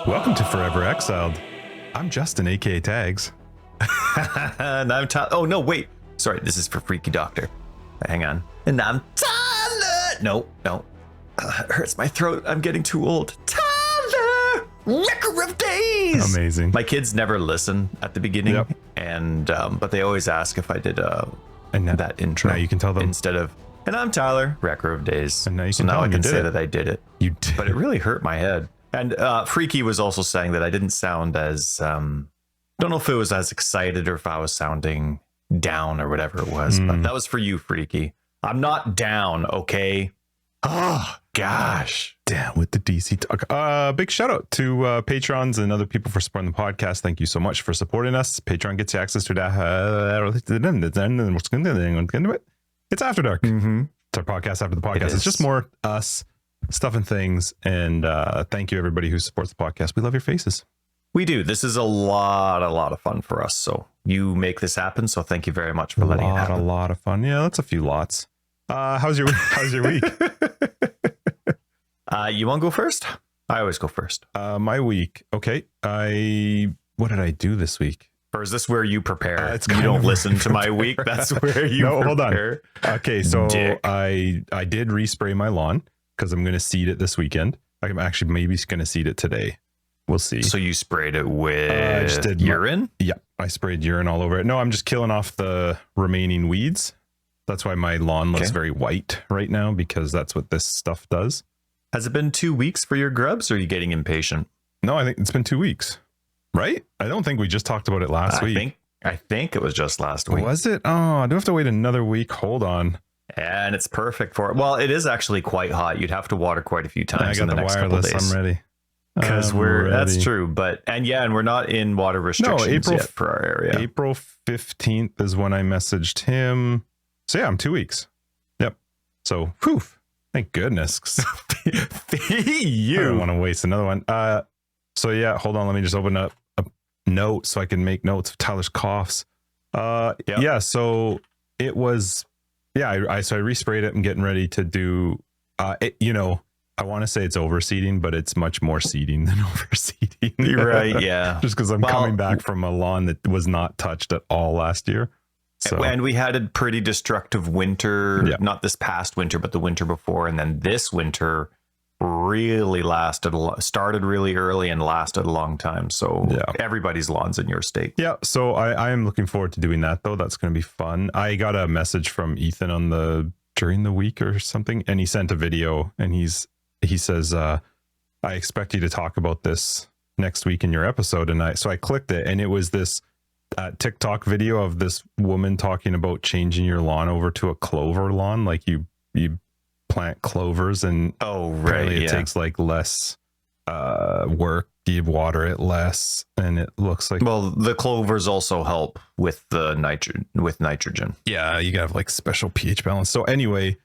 Welcome to Forever Exiled. I'm Justin, aka Tags. And I'm Tyler. Oh, no, wait. Sorry, this is for Freaky Doctor. Hang on. And I'm Tyler. No. It hurts my throat. I'm getting too old. Tyler. Wrecker of Days. Amazing. My kids never listen at the beginning. Yep. And but they always ask if I did that intro. Now you can tell them. Instead of, and I'm Tyler, Wrecker of Days. And now you so can now tell I them can you did say it. that I did it. You did. But it really hurt my head. And Freaky was also saying that I didn't sound as, don't know if it was as excited or if I was sounding down or whatever it was, but that was for you, Freaky. I'm not down, okay? Oh, gosh. Down with the DC talk. Big shout out to patrons and other people for supporting the podcast. Thank you so much for supporting us. Patreon gets you access to that. It's After Dark. Mm-hmm. It's our podcast after the podcast. It's just more us, stuff and things. And thank you, everybody who supports the podcast. We love your faces. We do. This is a lot of fun for us. So you make this happen. So thank you very much for letting it happen. A lot of fun. Yeah, that's a few lots. How's your week? You want to go first? I always go first. My week. Okay. What did I do this week? Or is this where you prepare? You don't listen to my week. That's where you No, prepare. hold on. Okay, so Dick. I did respray my lawn because I'm going to seed it this weekend. I'm actually maybe going to seed it today. We'll see. So you sprayed it with I just did urine? Yeah, I sprayed urine all over it. No, I'm just killing off the remaining weeds. That's why my lawn looks very white right now, because that's what this stuff does. Has it been 2 weeks for your grubs, or are you getting impatient? No, I think it's been 2 weeks. Right? I don't think we just talked about it last week. I think it was just last week. Was it? Oh, I do have to wait another week. Hold on. And it's perfect for it. Well, it is actually quite hot. You'd have to water quite a few times I got in the the next couple wireless. days. I'm ready. Because that's true. But and we're not in water restrictions yet for our area. April 15th is when I messaged him. So yeah, I'm 2 weeks. Yep. So whew, thank goodness. I don't want to waste another one. So yeah, hold on. Let me just open up a note so I can make notes of Tyler's coughs. Yeah. So it was, I resprayed it and getting ready to do, I want to say it's overseeding, but it's much more seeding than overseeding. You're right. Yeah. Just because I'm coming back from a lawn that was not touched at all last year. So, and we had a pretty destructive winter, not this past winter, but the winter before. And then this winter really started really early and lasted a long time. So everybody's lawn's in your state. Yeah. So I am looking forward to doing that, though. That's going to be fun. I got a message from Ethan during the week or something, and he sent a video, and he says, I expect you to talk about this next week in your episode. And so I clicked it, and it was this TikTok video of this woman talking about changing your lawn over to a clover lawn. Like you plant clovers, and it takes like less work. You water it less, and it looks like, well, the clovers also help with the nitrogen. Yeah, you gotta have like special pH balance. So anyway,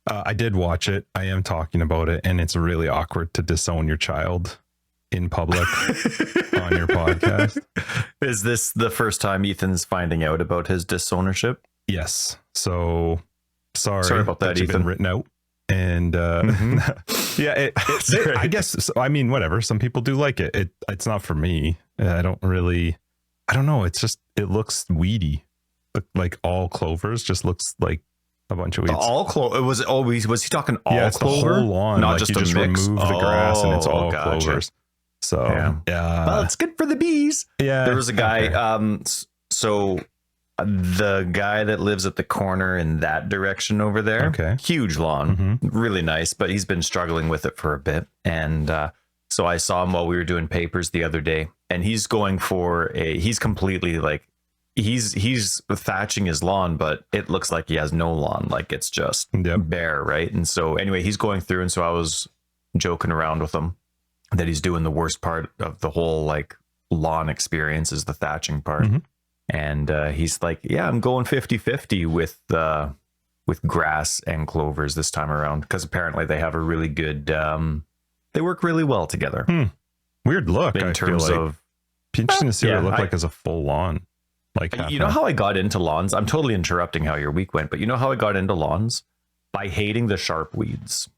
I did watch it. I am talking about it, and it's really awkward to disown your child in public on your podcast. Is this the first time Ethan's finding out about his disownership? Yes. So sorry about that, you've Ethan. been written out. And I guess, I mean, whatever. Some people do like it. It's not for me. I don't know. It's just, it looks weedy. Like all clovers just looks like a bunch of weeds. All clover? Was he talking all it's clover? The whole lawn. Not like just you just mix. remove the grass and it's all gotcha. clovers. So well, it's good for the bees. Yeah. There was a guy. So the guy that lives at the corner in that direction over there, huge lawn, really nice, but he's been struggling with it for a bit. And so I saw him while we were doing papers the other day, and he's going for he's completely like, he's thatching his lawn, but it looks like he has no lawn. Like it's just bare. Right. And so anyway, he's going through. And so I was joking around with him that he's doing the worst part of the whole like lawn experience is the thatching part. And he's like, yeah, I'm going 50-50 with grass and clovers this time around, because apparently they have a really good, they work really well together. Weird look. In terms of, be interesting to see what it looked like as a full lawn. Like, you know how I got into lawns? I'm totally interrupting how your week went, but you know how I got into lawns? By hating the sharp weeds.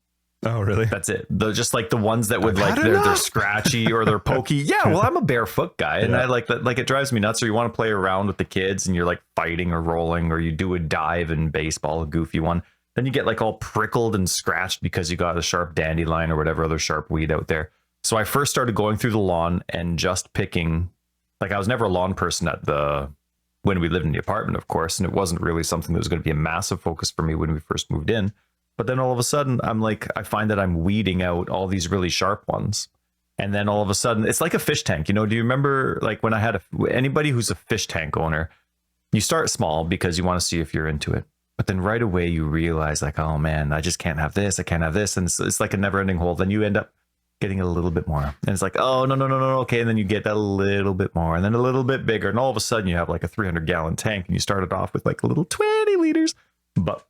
Oh, really? That's it. They're just like the ones that would they're scratchy or they're pokey. Yeah, well, I'm a barefoot guy, and I like that. Like, it drives me nuts. Or you want to play around with the kids, and you're like fighting or rolling, or you do a dive in baseball, a goofy one. Then you get like all prickled and scratched because you got a sharp dandelion or whatever other sharp weed out there. So I first started going through the lawn and just picking. Like, I was never a lawn person when we lived in the apartment, of course, and it wasn't really something that was going to be a massive focus for me when we first moved in. But then all of a sudden, I find that I'm weeding out all these really sharp ones. And then all of a sudden, it's like a fish tank. Do you remember, like, when I had anybody who's a fish tank owner, you start small because you want to see if you're into it. But then right away you realize, like, oh man, I just can't have this. I can't have this. And it's like a never ending hole. Then you end up getting a little bit more. And it's like, oh, no. Okay. And then you get a little bit more and then a little bit bigger. And all of a sudden you have like a 300-gallon tank and you started off with like a little 20 liters. But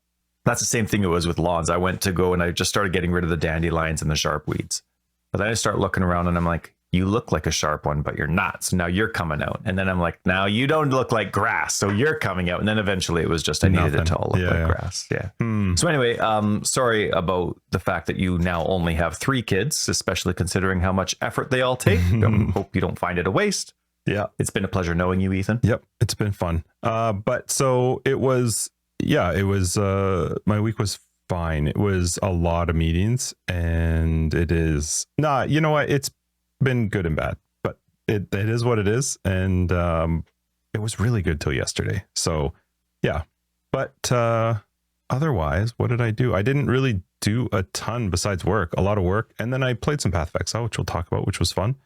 that's the same thing it was with lawns. I went to go and I just started getting rid of the dandelions and the sharp weeds. But then I start looking around and I'm like, you look like a sharp one, but you're not. So now you're coming out. And then I'm like, now you don't look like grass. So you're coming out. And then eventually it was just, I needed it to all look like grass. Yeah. So anyway, sorry about the fact that you now only have 3 kids, especially considering how much effort they all take. Hope you don't find it a waste. Yeah. It's been a pleasure knowing you, Ethan. Yep. It's been fun. But so it was, my week was fine. It was a lot of meetings and it is not, you know what? It's been good and bad, but it is what it is. And it was really good till yesterday. So yeah, but otherwise, what did I do? I didn't really do a ton besides work, a lot of work. And then I played some Path of Exile, which we'll talk about, which was fun.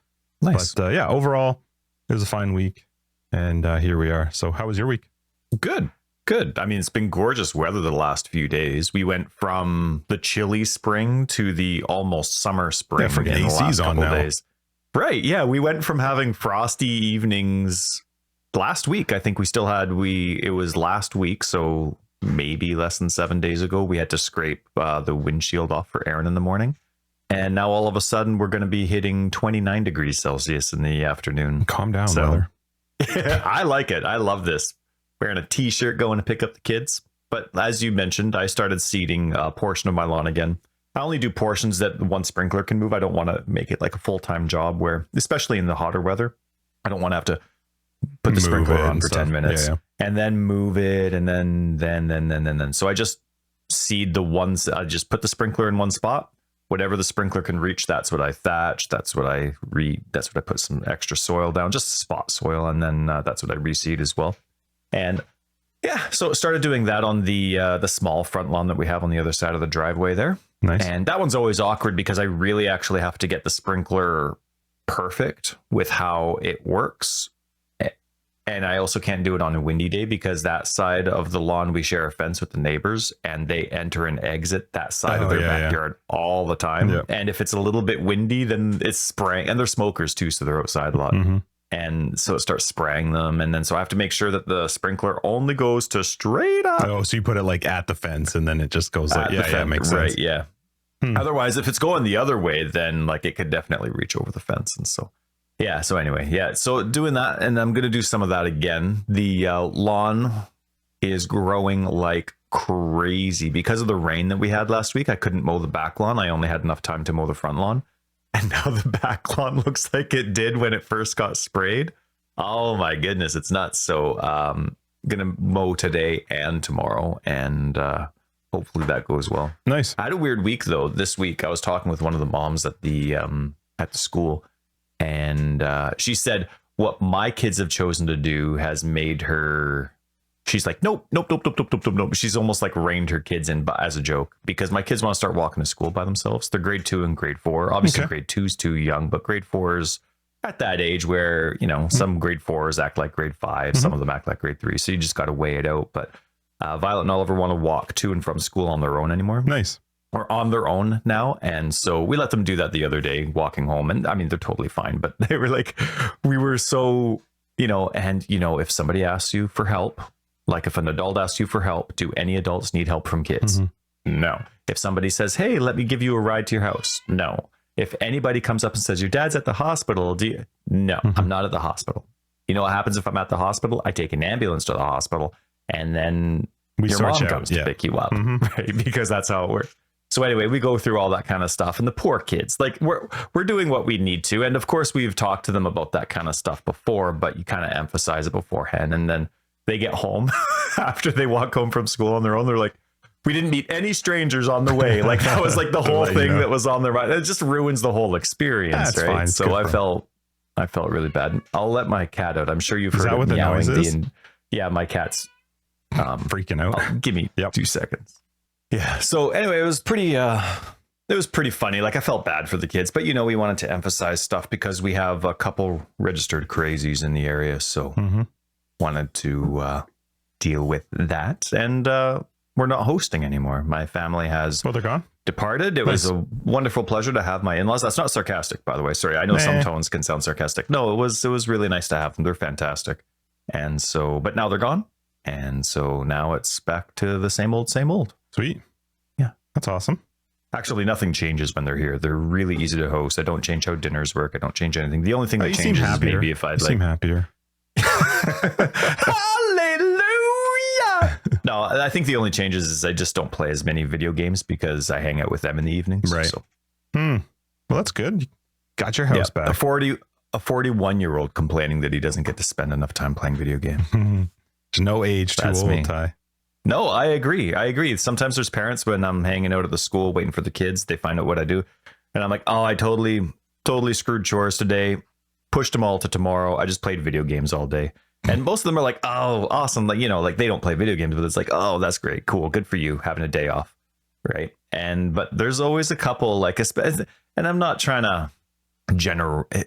Nice. But yeah, overall, it was a fine week. And here we are. So how was your week? Good. I mean, it's been gorgeous weather the last few days. We went from the chilly spring to the almost summer spring. Yeah, in the last couple days. Right. Yeah. We went from having frosty evenings last week. I think we still had, it was last week. So maybe less than 7 days ago, we had to scrape the windshield off for Aaron in the morning. And now all of a sudden we're going to be hitting 29 degrees Celsius in the afternoon. Calm down, weather. I like it. I love this. Wearing a t-shirt, going to pick up the kids. But as you mentioned, I started seeding a portion of my lawn again. I only do portions that one sprinkler can move. I don't want to make it like a full-time job where, especially in the hotter weather, I don't want to have to put the sprinkler on for 10 minutes and then move it. And then. So I just seed the ones. I just put the sprinkler in one spot. Whatever the sprinkler can reach, that's what I thatch. That's what I put some extra soil down, just spot soil. And then that's what I reseed as well. And yeah, so started doing that on the small front lawn that we have on the other side of the driveway there. Nice. And that one's always awkward because I really actually have to get the sprinkler perfect with how it works. And I also can't do it on a windy day because that side of the lawn, we share a fence with the neighbors and they enter and exit that side of their backyard all the time. Yeah. And if it's a little bit windy, then it's spraying. And they're smokers too, so they're outside a lot. Mm-hmm. And so it starts spraying them. And then so I have to make sure that the sprinkler only goes to straight up. Oh, so you put it like at the fence and then it just goes like, yeah, makes sense. Right, yeah. Otherwise, if it's going the other way, then like it could definitely reach over the fence. And so, yeah. So anyway, yeah. So doing that, and I'm going to do some of that again. The lawn is growing like crazy because of the rain that we had last week. I couldn't mow the back lawn. I only had enough time to mow the front lawn. And now the back lawn looks like it did when it first got sprayed. Oh my goodness, it's nuts. So gonna mow today and tomorrow, and hopefully that goes well. Nice. I had a weird week though. This week I was talking with one of the moms at the school, and she said what my kids have chosen to do has made her. She's like, nope. She's almost like reined her kids in as a joke because my kids want to start walking to school by themselves. They're grade 2 and grade 4. Obviously, grade 2 is too young, but grade 4's at that age where, some grade 4s act like grade 5, some of them act like grade 3. So you just got to weigh it out. But Violet and Oliver want to walk to and from school on their own anymore. Nice. Or on their own now. And so we let them do that the other day, walking home. And I mean, they're totally fine. But they were like, we were so, if somebody asks you for help, like if an adult asks you for help, do any adults need help from kids? Mm-hmm. No. If somebody says, hey, let me give you a ride to your house. No. If anybody comes up and says, your dad's at the hospital, do you? No, I'm not at the hospital. You know what happens if I'm at the hospital? I take an ambulance to the hospital and then your mom comes to pick you up, right? Because that's how it works. So anyway, we go through all that kind of stuff, and the poor kids, like we're doing what we need to. And of course, we've talked to them about that kind of stuff before, but you kind of emphasize it beforehand. And then they get home after they walk home from school on their own. They're like, we didn't meet any strangers on the way. Like that was like the whole thing that was on their mind. It just ruins the whole experience. Right. Fine. So I felt really bad. I'll let my cat out. I'm sure you've heard that what the noise is? Yeah, my cat's freaking out. Give me 2 seconds. Yeah. So anyway, it was pretty funny. Like I felt bad for the kids, but we wanted to emphasize stuff because we have a couple registered crazies in the area. So wanted to deal with that. And we're not hosting anymore. My family has they're gone. Departed. It was a wonderful pleasure to have my in-laws. That's not sarcastic, by the way. Sorry. I know some tones can sound sarcastic. No, it was really nice to have them. They're fantastic. And so, but now they're gone. And so now it's back to the same old, same old. Sweet. Yeah. That's awesome. Actually, nothing changes when they're here. They're really easy to host. I don't change how dinners work. I don't change anything. The only thing that changes is maybe if I'd seem happier. Hallelujah. No, I think the only changes is I just don't play as many video games because I hang out with them in the evenings. Right. So. Well, that's good. You got your house back. A 41-year-old complaining that he doesn't get to spend enough time playing video games. There's no age too old, Ty. No, I agree. Sometimes there's parents when I'm hanging out at the school waiting for the kids, they find out what I do. And I'm like, oh, I totally screwed chores today. Pushed them all to tomorrow. I just played video games all day. And most of them are like, oh, awesome. Like, like they don't play video games, but it's like, oh, that's great. Cool. Good for you having a day off. Right. But there's always a couple like, and I'm not trying to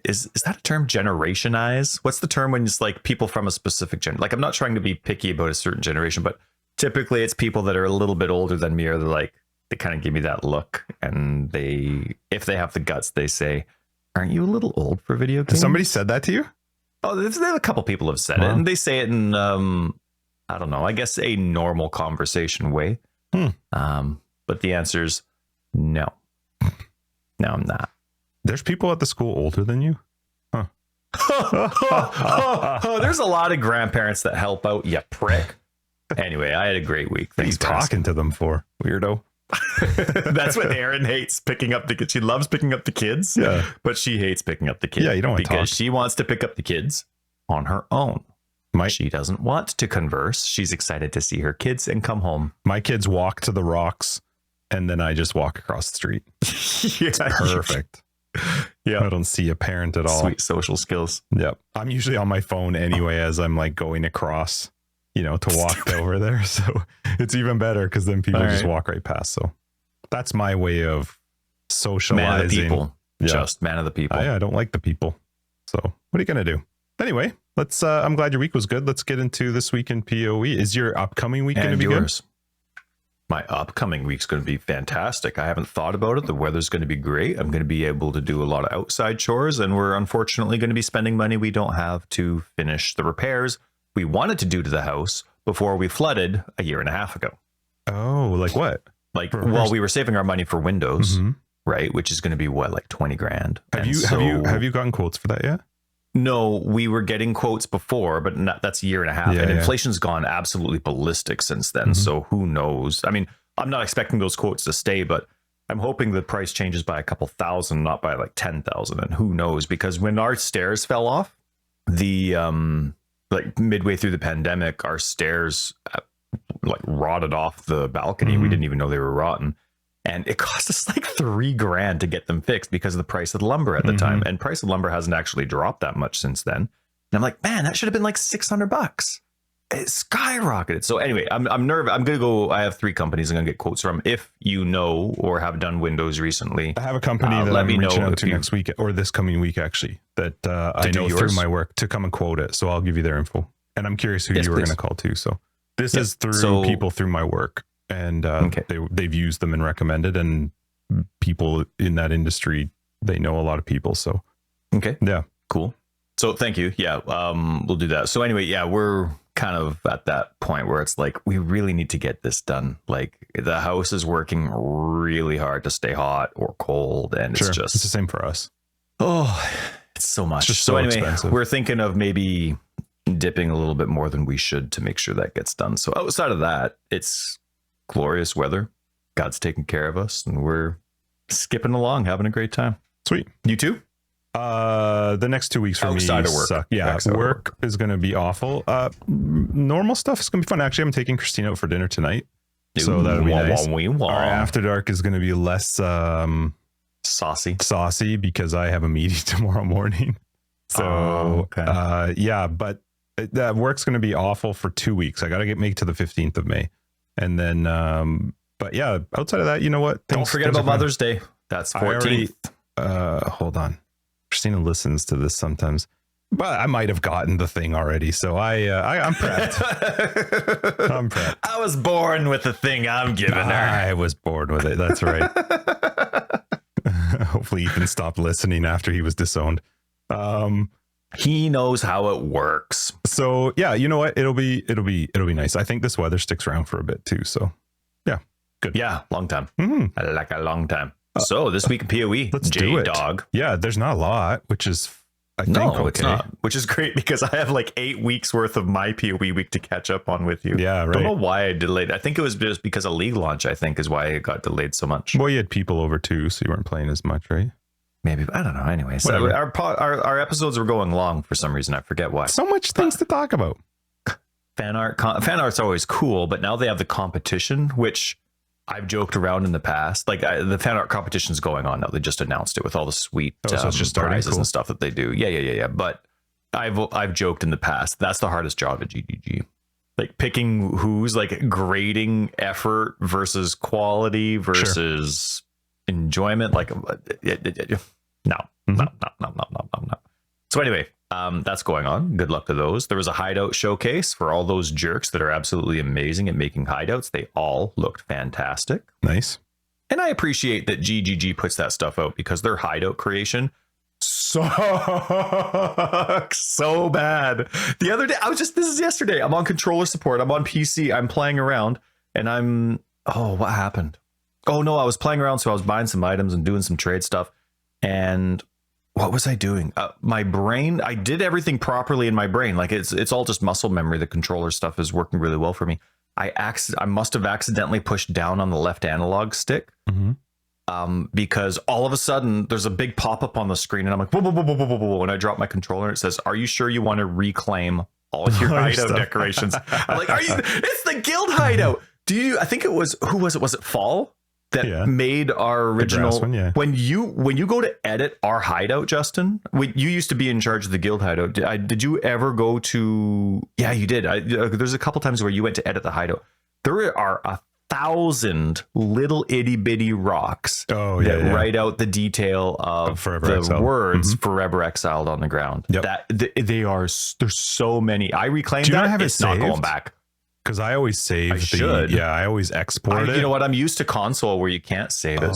is that a term, generationize? What's the term when it's like people from a specific gen? Like, I'm not trying to be picky about a certain generation, but typically it's people that are a little bit older than me, or they're like, they kind of give me that look, and if they have the guts, they say, aren't you a little old for video games? Has somebody said that to you? Oh, a couple people have said it, and they say it in, I don't know, I guess a normal conversation way. But the answer is no. No, I'm not. There's people at the school older than you? Huh. There's a lot of grandparents that help out, you prick. Anyway, I had a great week. What are you talking to them for, weirdo? That's what Erin hates, picking up the kids. She loves picking up the kids, but she hates picking up the kids. Yeah, you don't want to because she wants to pick up the kids on her own. She doesn't want to converse. She's excited to see her kids and come home. My kids walk to the rocks, and then I just walk across the street. It's perfect. Yeah, I don't see a parent at all. Sweet social skills. Yep. I'm usually on my phone anyway as I'm like going across, to walk over there. So it's even better because then people just walk right past. So that's my way of socializing. Man of the people. Yeah. Just man of the people. I don't like the people. So what are you going to do? Anyway, let's, I'm glad your week was good. Let's get into this week in PoE. Is your upcoming week going to be good? My upcoming week's going to be fantastic. I haven't thought about it. The weather's going to be great. I'm going to be able to do a lot of outside chores, and we're unfortunately going to be spending money we don't have to finish the repairs we wanted to do to the house before we flooded a year and a half ago. Oh, like what? Like, we were saving our money for windows, right? Which is going to be what, like 20 grand. Have you gotten quotes for that yet? No, we were getting quotes before, but that's a year and a half. And inflation's gone absolutely ballistic since then. So who knows? I mean, I'm not expecting those quotes to stay, but I'm hoping the price changes by a couple thousand, not by like 10,000. And who knows? Because when our stairs fell off, like midway through the pandemic, our stairs like rotted off the balcony. We didn't even know they were rotten. And it cost us like $3 grand to get them fixed because of the price of the lumber at the time. And price of lumber hasn't actually dropped that much since then. And I'm like, man, that should have been like $600. It skyrocketed. So anyway, I'm nervous. I'm going to go. I have 3 companies I'm going to get quotes from. If you know or have done windows recently, I have a company that I'm reaching out to next week, or this coming week, actually, that I know through my work to come and quote it. So I'll give you their info. And I'm curious who you were going to call too. So this is through people through my work. And they've used them and recommended, and people in that industry, they know a lot of people. So, cool. So thank you. Yeah. We'll do that. So anyway, we're kind of at that point where it's like, we really need to get this done. Like the house is working really hard to stay hot or cold. And it's the same for us. Oh, it's so much. It's so anyway, expensive. We're thinking of maybe dipping a little bit more than we should to make sure that gets done. So outside of that, it's glorious weather. God's taking care of us, and we're skipping along, having a great time. Sweet. You too? The next 2 weeks for Outside me of work. suck. Yeah, work is going to be awful. Normal stuff is going to be fun. Actually, I'm taking Christina out for dinner tonight, so that'll be nice. Our after dark is going to be less saucy because I have a meeting tomorrow morning. So yeah, but that work's going to be awful for 2 weeks. I got to make it to the 15th of May, and then but yeah, outside of that, you know what? Don't forget about Mother's Day. That's 14th. Hold on. Christina listens to this sometimes, but I might have gotten the thing already. So I'm prepped. I'm prepped. I was born with the thing I'm giving her. I was born with it. That's right. Hopefully Ethan stopped listening after he was disowned. He knows how it works. So yeah, you know what? It'll be nice. I think this weather sticks around for a bit too. So yeah, good. Yeah, long time. I like a long time. So this week in PoE, let's do it. Dog. Yeah, there's not a lot, which is I think okay. It's not, which is great because I have like 8 weeks worth of my PoE week to catch up on with you. Yeah, right. Don't know why I delayed. I think it was just because of League launch. I think is why it got delayed so much. Well, you had people over too, so you weren't playing as much, right? Maybe, I don't know. Anyway, so our episodes were going long for some reason. I forget why. So much things to talk about. Fan art's always cool, but now they have the competition, which I've joked around in the past. Like the fan art competition's going on now. They just announced it with all the sweet so it's just prizes and stuff that they do. Yeah. But I've joked in the past. That's the hardest job at GGG. Like picking who's like grading effort versus quality versus enjoyment. Like no. So anyway, that's going on. Good luck to those. There was a hideout showcase for all those jerks that are absolutely amazing at making hideouts. They all looked fantastic. Nice. And I appreciate that GGG puts that stuff out because their hideout creation sucks so bad. The other day, this is yesterday. I'm on controller support. I'm on PC. I'm playing around and what happened? Oh no, I was playing around. So I was buying some items and doing some trade stuff. And what was I doing? My brain, I did everything properly in my brain. Like it's all just muscle memory. The controller stuff is working really well for me. I must have accidentally pushed down on the left analog stick because all of a sudden there's a big pop-up on the screen and I'm like, whoa, whoa, whoa, whoa, whoa, whoa. And I drop my controller and it says, are you sure you want to reclaim all your hideout decorations? I'm like, it's the guild hideout. I think it was, who was it? Was it Fall? That made our original one, when you go to edit our hideout, Justin, you used to be in charge of the guild hideout. Did you ever go to? Yeah, you did. There's a couple times where you went to edit the hideout. There are 1,000 little itty bitty rocks that write out the detail of the words "Forever Exiled" on the ground. Yep. There's so many. I reclaimed that. It's not going back. Because I always save I always export it. You know what? I'm used to console where you can't save it.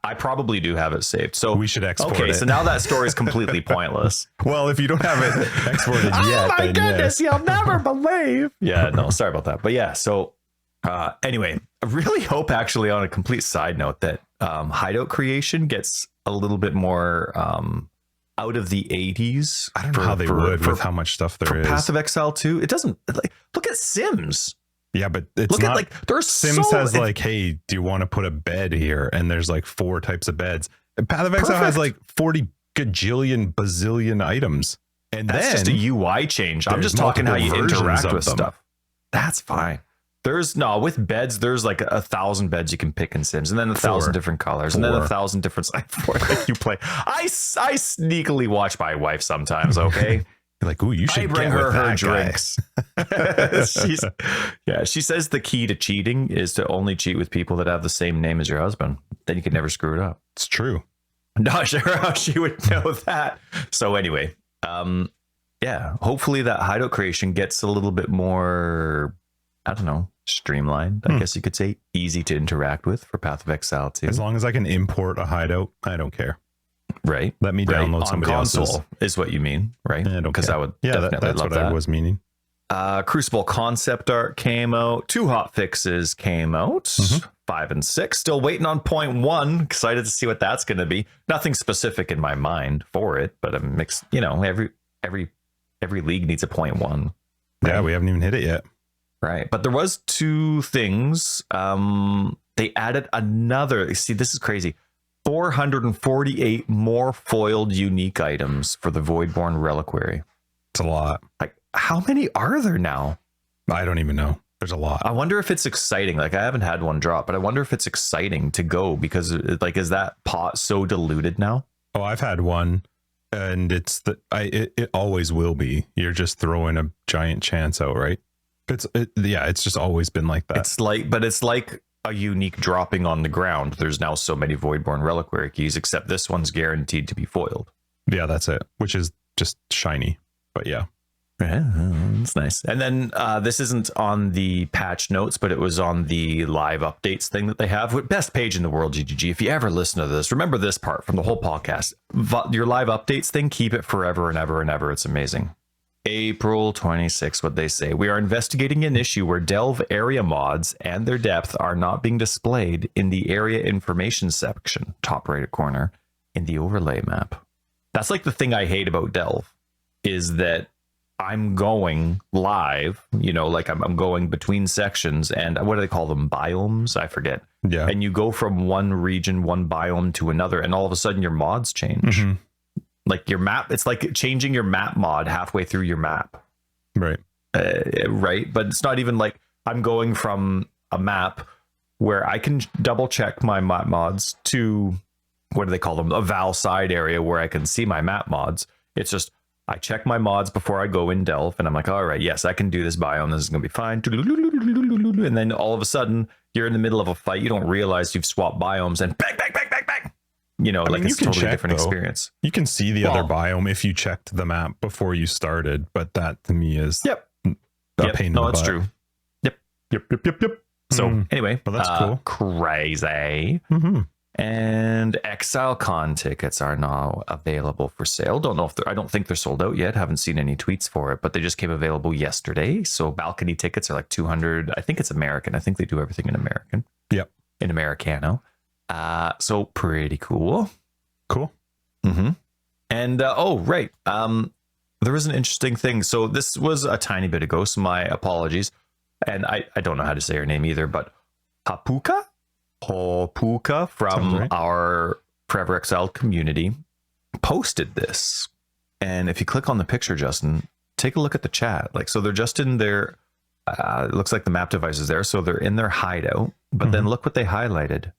I probably do have it saved. So we should export it. Okay, so now that story is completely pointless. Well, if you don't have it exported yet, oh my goodness, you'll never believe. Yeah, no, sorry about that. But yeah, so anyway, I really hope actually on a complete side note that hideout creation gets a little bit more out of the 80s. I don't know how they would with how much stuff there is. Path of Exile 2, it doesn't look at Sims. Yeah, but it's look not at there's Sims has like, hey, do you want to put a bed here? And there's like 4 types of beds. Path of Exile has like 40 gajillion bazillion items. And that's just a UI change. I'm just talking how you interact with stuff. That's fine. With beds, there's like 1,000 beds you can pick in Sims, and then 1,000 different colors, and then 1,000 different like you play. I sneakily watch my wife sometimes. Okay, you're like, ooh, you should bring her drinks. She says the key to cheating is to only cheat with people that have the same name as your husband. Then you can never screw it up. It's true. I'm not sure how she would know that. So anyway, hopefully that hideout creation gets a little bit more, I don't know, streamlined, I guess you could say, easy to interact with for Path of Exile 2. As long as I can import a hideout, I don't care. Right. Let me download somebody else's. Is what you mean, right? I don't care. Because I would that's what I was meaning. Crucible concept art came out. 2 hot fixes came out. 5 and 6. Still waiting on 0.1. Excited to see what that's going to be. Nothing specific in my mind for it, but a mix. You know, every league needs a 0.1. Right? Yeah, we haven't even hit it yet. Right. But there was 2 things. They they added another. See, this is crazy. 448 more foiled unique items for the Voidborn Reliquary. It's a lot. Like, how many are there now? I don't even know. There's a lot. I wonder if it's exciting. Like, I haven't had one drop, but I wonder if it's exciting to go because, like, is that pot so diluted now? Oh, I've had one, and it always will be. You're just throwing a giant chance out, right? It's just always been like that. It's like a unique dropping on the ground. There's now so many Voidborn Reliquary keys, except this one's guaranteed to be foiled. Yeah, that's it. Which is just shiny. But yeah. It's nice. And then this isn't on the patch notes, but it was on the live updates thing that they have. Best page in the world, GGG. If you ever listen to this, remember this part from the whole podcast. Your live updates thing, keep it forever and ever and ever. It's amazing. April 26th, what they say. We are investigating an issue where Delve area mods and their depth are not being displayed in the area information section, top right corner, in the overlay map. That's like the thing I hate about Delve, is that I'm going live, like I'm going between sections, and what do they call them? Biomes? I forget. Yeah. And you go from one region, one biome to another, and all of a sudden your mods change. Mm-hmm. Like your map, it's like changing your map mod halfway through your map. Right. Right. But it's not even like I'm going from a map where I can double check my map mods to, what do they call them? A Val side area where I can see my map mods. It's just, I check my mods before I go in Delve, and I'm like, all right, yes, I can do this biome. This is going to be fine. And then all of a sudden, you're in the middle of a fight. You don't realize you've swapped biomes, and bang, bang, bang, bang, bang. Like it's a totally different experience. You can see the other biome if you checked the map before you started, but that to me is a pain in the butt. That's true. Yep. So anyway, well, that's cool. Crazy. Mm-hmm. And ExileCon tickets are now available for sale. I don't think they're sold out yet. Haven't seen any tweets for it, but they just came available yesterday. So balcony tickets are like 200. I think it's American. I think they do everything in American. Yep. In Americano. So pretty cool. Cool. Mm-hmm. And there was an interesting thing. So this was a tiny bit ago, so my apologies. And I don't know how to say her name either, but Hopuka from our Forever Exiled community posted this. And if you click on the picture, Justin, take a look at the chat. Like, so they're just in their, it looks like the map device is there. So they're in their hideout, but then look what they highlighted.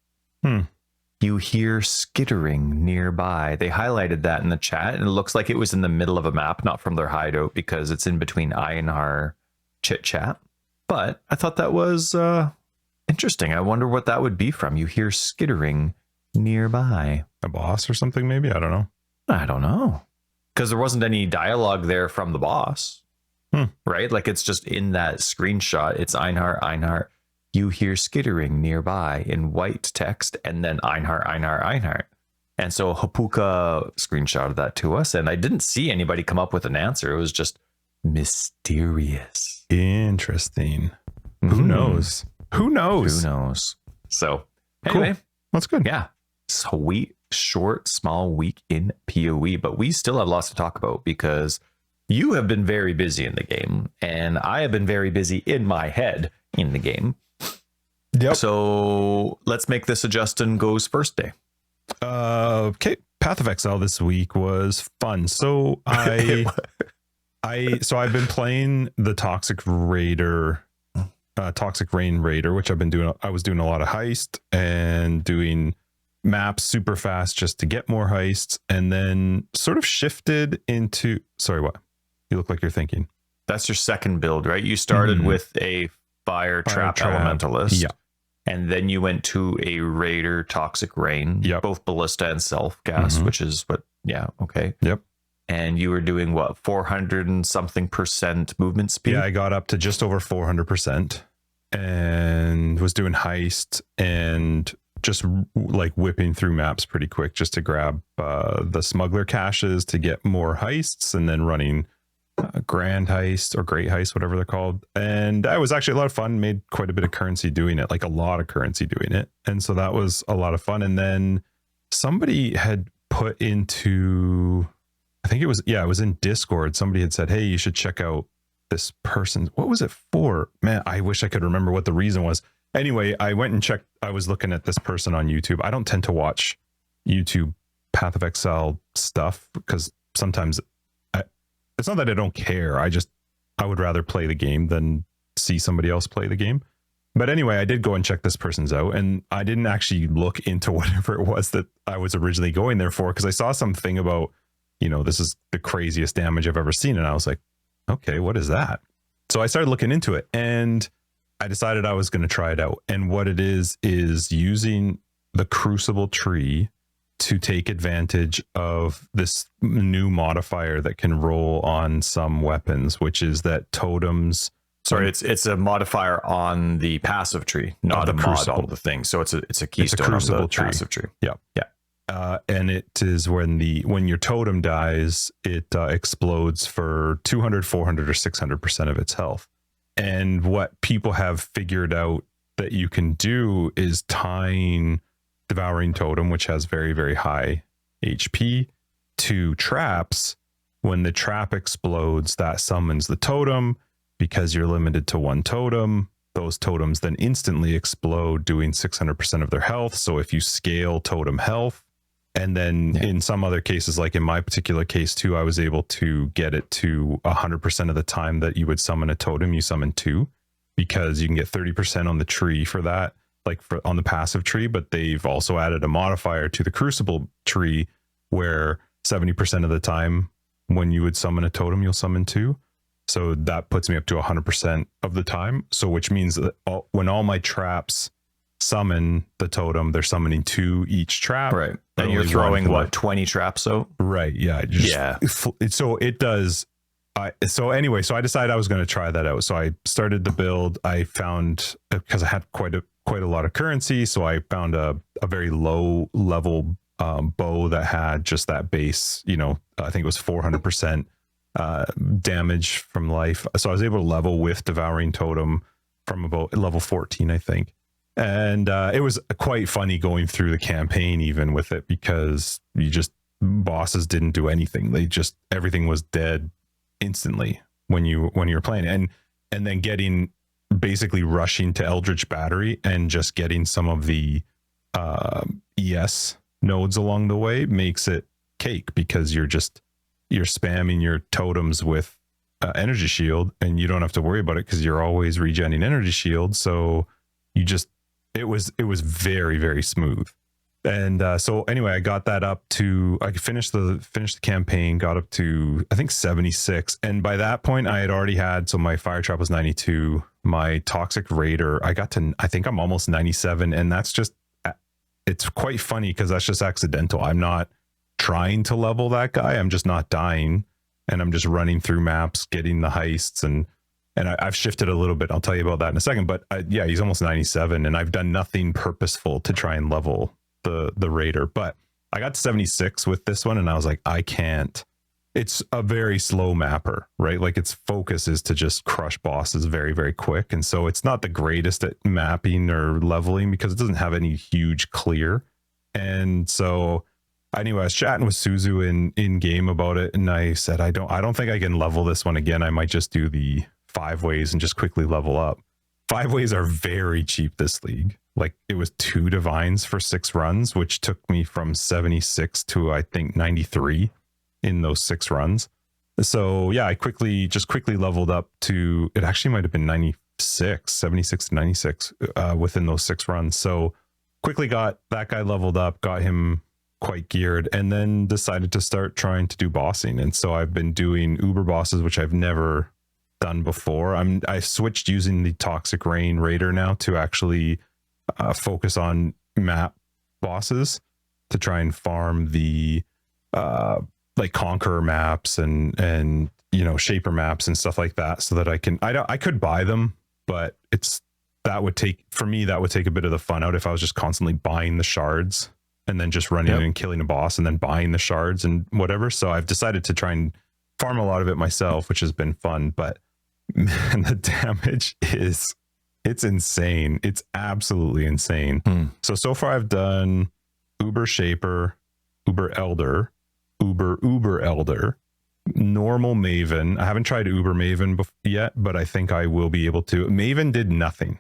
You hear skittering nearby. They highlighted that in the chat, and it looks like it was in the middle of a map, not from their hideout, because it's in between Einhar chit chat. But I thought that was interesting. I wonder what that would be from. You hear skittering nearby. A boss or something, maybe? I don't know. Because there wasn't any dialogue there from the boss, right? Like, it's just in that screenshot. It's Einhar. You hear skittering nearby in white text, and then Einhar. And so Hopuka screenshotted that to us, and I didn't see anybody come up with an answer. It was just mysterious. Interesting. Who knows? So anyway, cool. That's good. Yeah. Sweet, short, small week in PoE, but we still have lots to talk about because you have been very busy in the game, and I have been very busy in my head in the game. Yep. So let's make this a Justin Goes first day. Okay. Path of Exile this week was fun. So I've been playing the Toxic Rain Raider, which I was doing a lot of heist and doing maps super fast just to get more heists, and then sort of shifted into, sorry, what? You look like you're thinking. That's your second build, right? You started with a fire trap elementalist. Yeah. And then you went to a Raider Toxic Rain, both Ballista and Self-Gas, which is what, okay. Yep. And you were doing what, 400 and something % movement speed? Yeah, I got up to just over 400% and was doing heist and just like whipping through maps pretty quick just to grab the smuggler caches to get more heists, and then running grand heist or great heist, whatever they're called. And that was actually a lot of fun. Made quite a bit of currency doing it, like a lot of currency doing it. And so that was a lot of fun. And then somebody had put into, I think it was in Discord. Somebody had said, hey, you should check out this person. What was it for? Man, I wish I could remember what the reason was. Anyway, I went and checked. I was looking at this person on YouTube. I don't tend to watch YouTube Path of Exile stuff because sometimes it's not that I don't care. I would rather play the game than see somebody else play the game. But anyway, I did go and check this person's out, and I didn't actually look into whatever it was that I was originally going there for, because I saw something about, this is the craziest damage I've ever seen. And I was like, okay, what is that? So I started looking into it, and I decided I was going to try it out. And what it is using the Crucible tree to take advantage of this new modifier that can roll on some weapons, which is that totems. Sorry, it's a modifier on the passive tree, not a mod on the thing. So it's a keystone on the passive tree. Yeah. And it is when your totem dies, it explodes for 200, 400, or 600% of its health. And what people have figured out that you can do is tying Devouring Totem, which has very, very high HP, to traps. When the trap explodes, that summons the totem. Because you're limited to one totem, those totems then instantly explode, doing 600% of their health. So if you scale totem health, and then in some other cases, like in my particular case too, I was able to get it to 100% of the time that you would summon a totem, you summon two, because you can get 30% on the tree for that, on the passive tree. But they've also added a modifier to the Crucible tree where 70% of the time when you would summon a totem, you'll summon two. So that puts me up to 100% of the time. So which means that when all my traps summon the totem, they're summoning two each trap. Right. And you're throwing 20 traps out? Right. Yeah. So it does. So anyway, so I decided I was going to try that out. So I started the build. I found, because I had quite a lot of currency, so I found a very low level bow that had just that base, I think it was 400% damage from life. So I was able to level with Devouring Totem from about level 14, I think. And it was quite funny going through the campaign even with it, because bosses didn't do anything. Everything was dead instantly when you were playing. And then basically rushing to Eldritch Battery and just getting some of the ES nodes along the way makes it cake, because you're spamming your totems with energy shield, and you don't have to worry about it because you're always regenning energy shield. So it was very, very smooth. And so anyway, I got that up to, I finished the campaign, got up to, I think 76. And by that point I had already had, so my fire trap was 92, my toxic raider, I think I'm almost 97. And it's quite funny because that's just accidental. I'm not trying to level that guy. I'm just not dying, and I'm just running through maps, getting the heists, and I've shifted a little bit. I'll tell you about that in a second. But yeah, he's almost 97, and I've done nothing purposeful to try and level the raider. But I got to 76 with this one, and I was like, I can't. It's a very slow mapper, right? Like its focus is to just crush bosses very, very quick, and so it's not the greatest at mapping or leveling because it doesn't have any huge clear. And so anyway, I was chatting with Suzu in game about it, and I said, I don't think I can level this one again. I might just do the 5 ways and just quickly level up. 5 ways are very cheap this league. Like it was 2 divines for 6 runs, which took me from 76 to I think 93 in those 6 runs. So yeah, I quickly leveled up to, it actually might have been 76 to 96 within those 6 runs. So quickly got that guy leveled up, got him quite geared, and then decided to start trying to do bossing. And so I've been doing uber bosses, which I've never done before. I switched using the Toxic Rain Raider now to actually focus on map bosses to try and farm the like Conqueror maps and Shaper maps and stuff like that, so that I could buy them, but that would take a bit of the fun out if I was just constantly buying the shards and then just running in and killing a boss and then buying the shards and whatever. So I've decided to try and farm a lot of it myself, which has been fun. But man, the damage it's insane. It's absolutely insane. So far I've done Uber Shaper, Uber Elder, Uber Elder, normal Maven. I haven't tried Uber Maven yet, but I think I will be able to. Maven did nothing.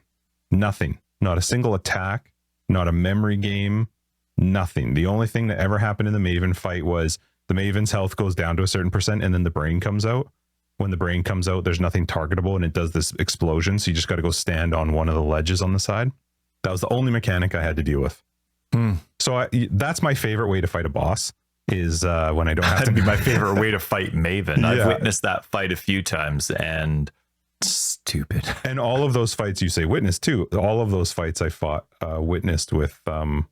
not a single attack, not a memory game, nothing. The only thing that ever happened in the Maven fight was the Maven's health goes down to a certain percent and then the brain comes out. When the brain comes out, there's nothing targetable and it does this explosion. So you just got to go stand on one of the ledges on the side. That was the only mechanic I had to deal with. So that's my favorite way to fight a boss is when I don't have to. That'd be my favorite way to fight Maven. Yeah. I've witnessed that fight a few times and stupid. And all of those fights you say witnessed too. All of those fights I fought witnessed with the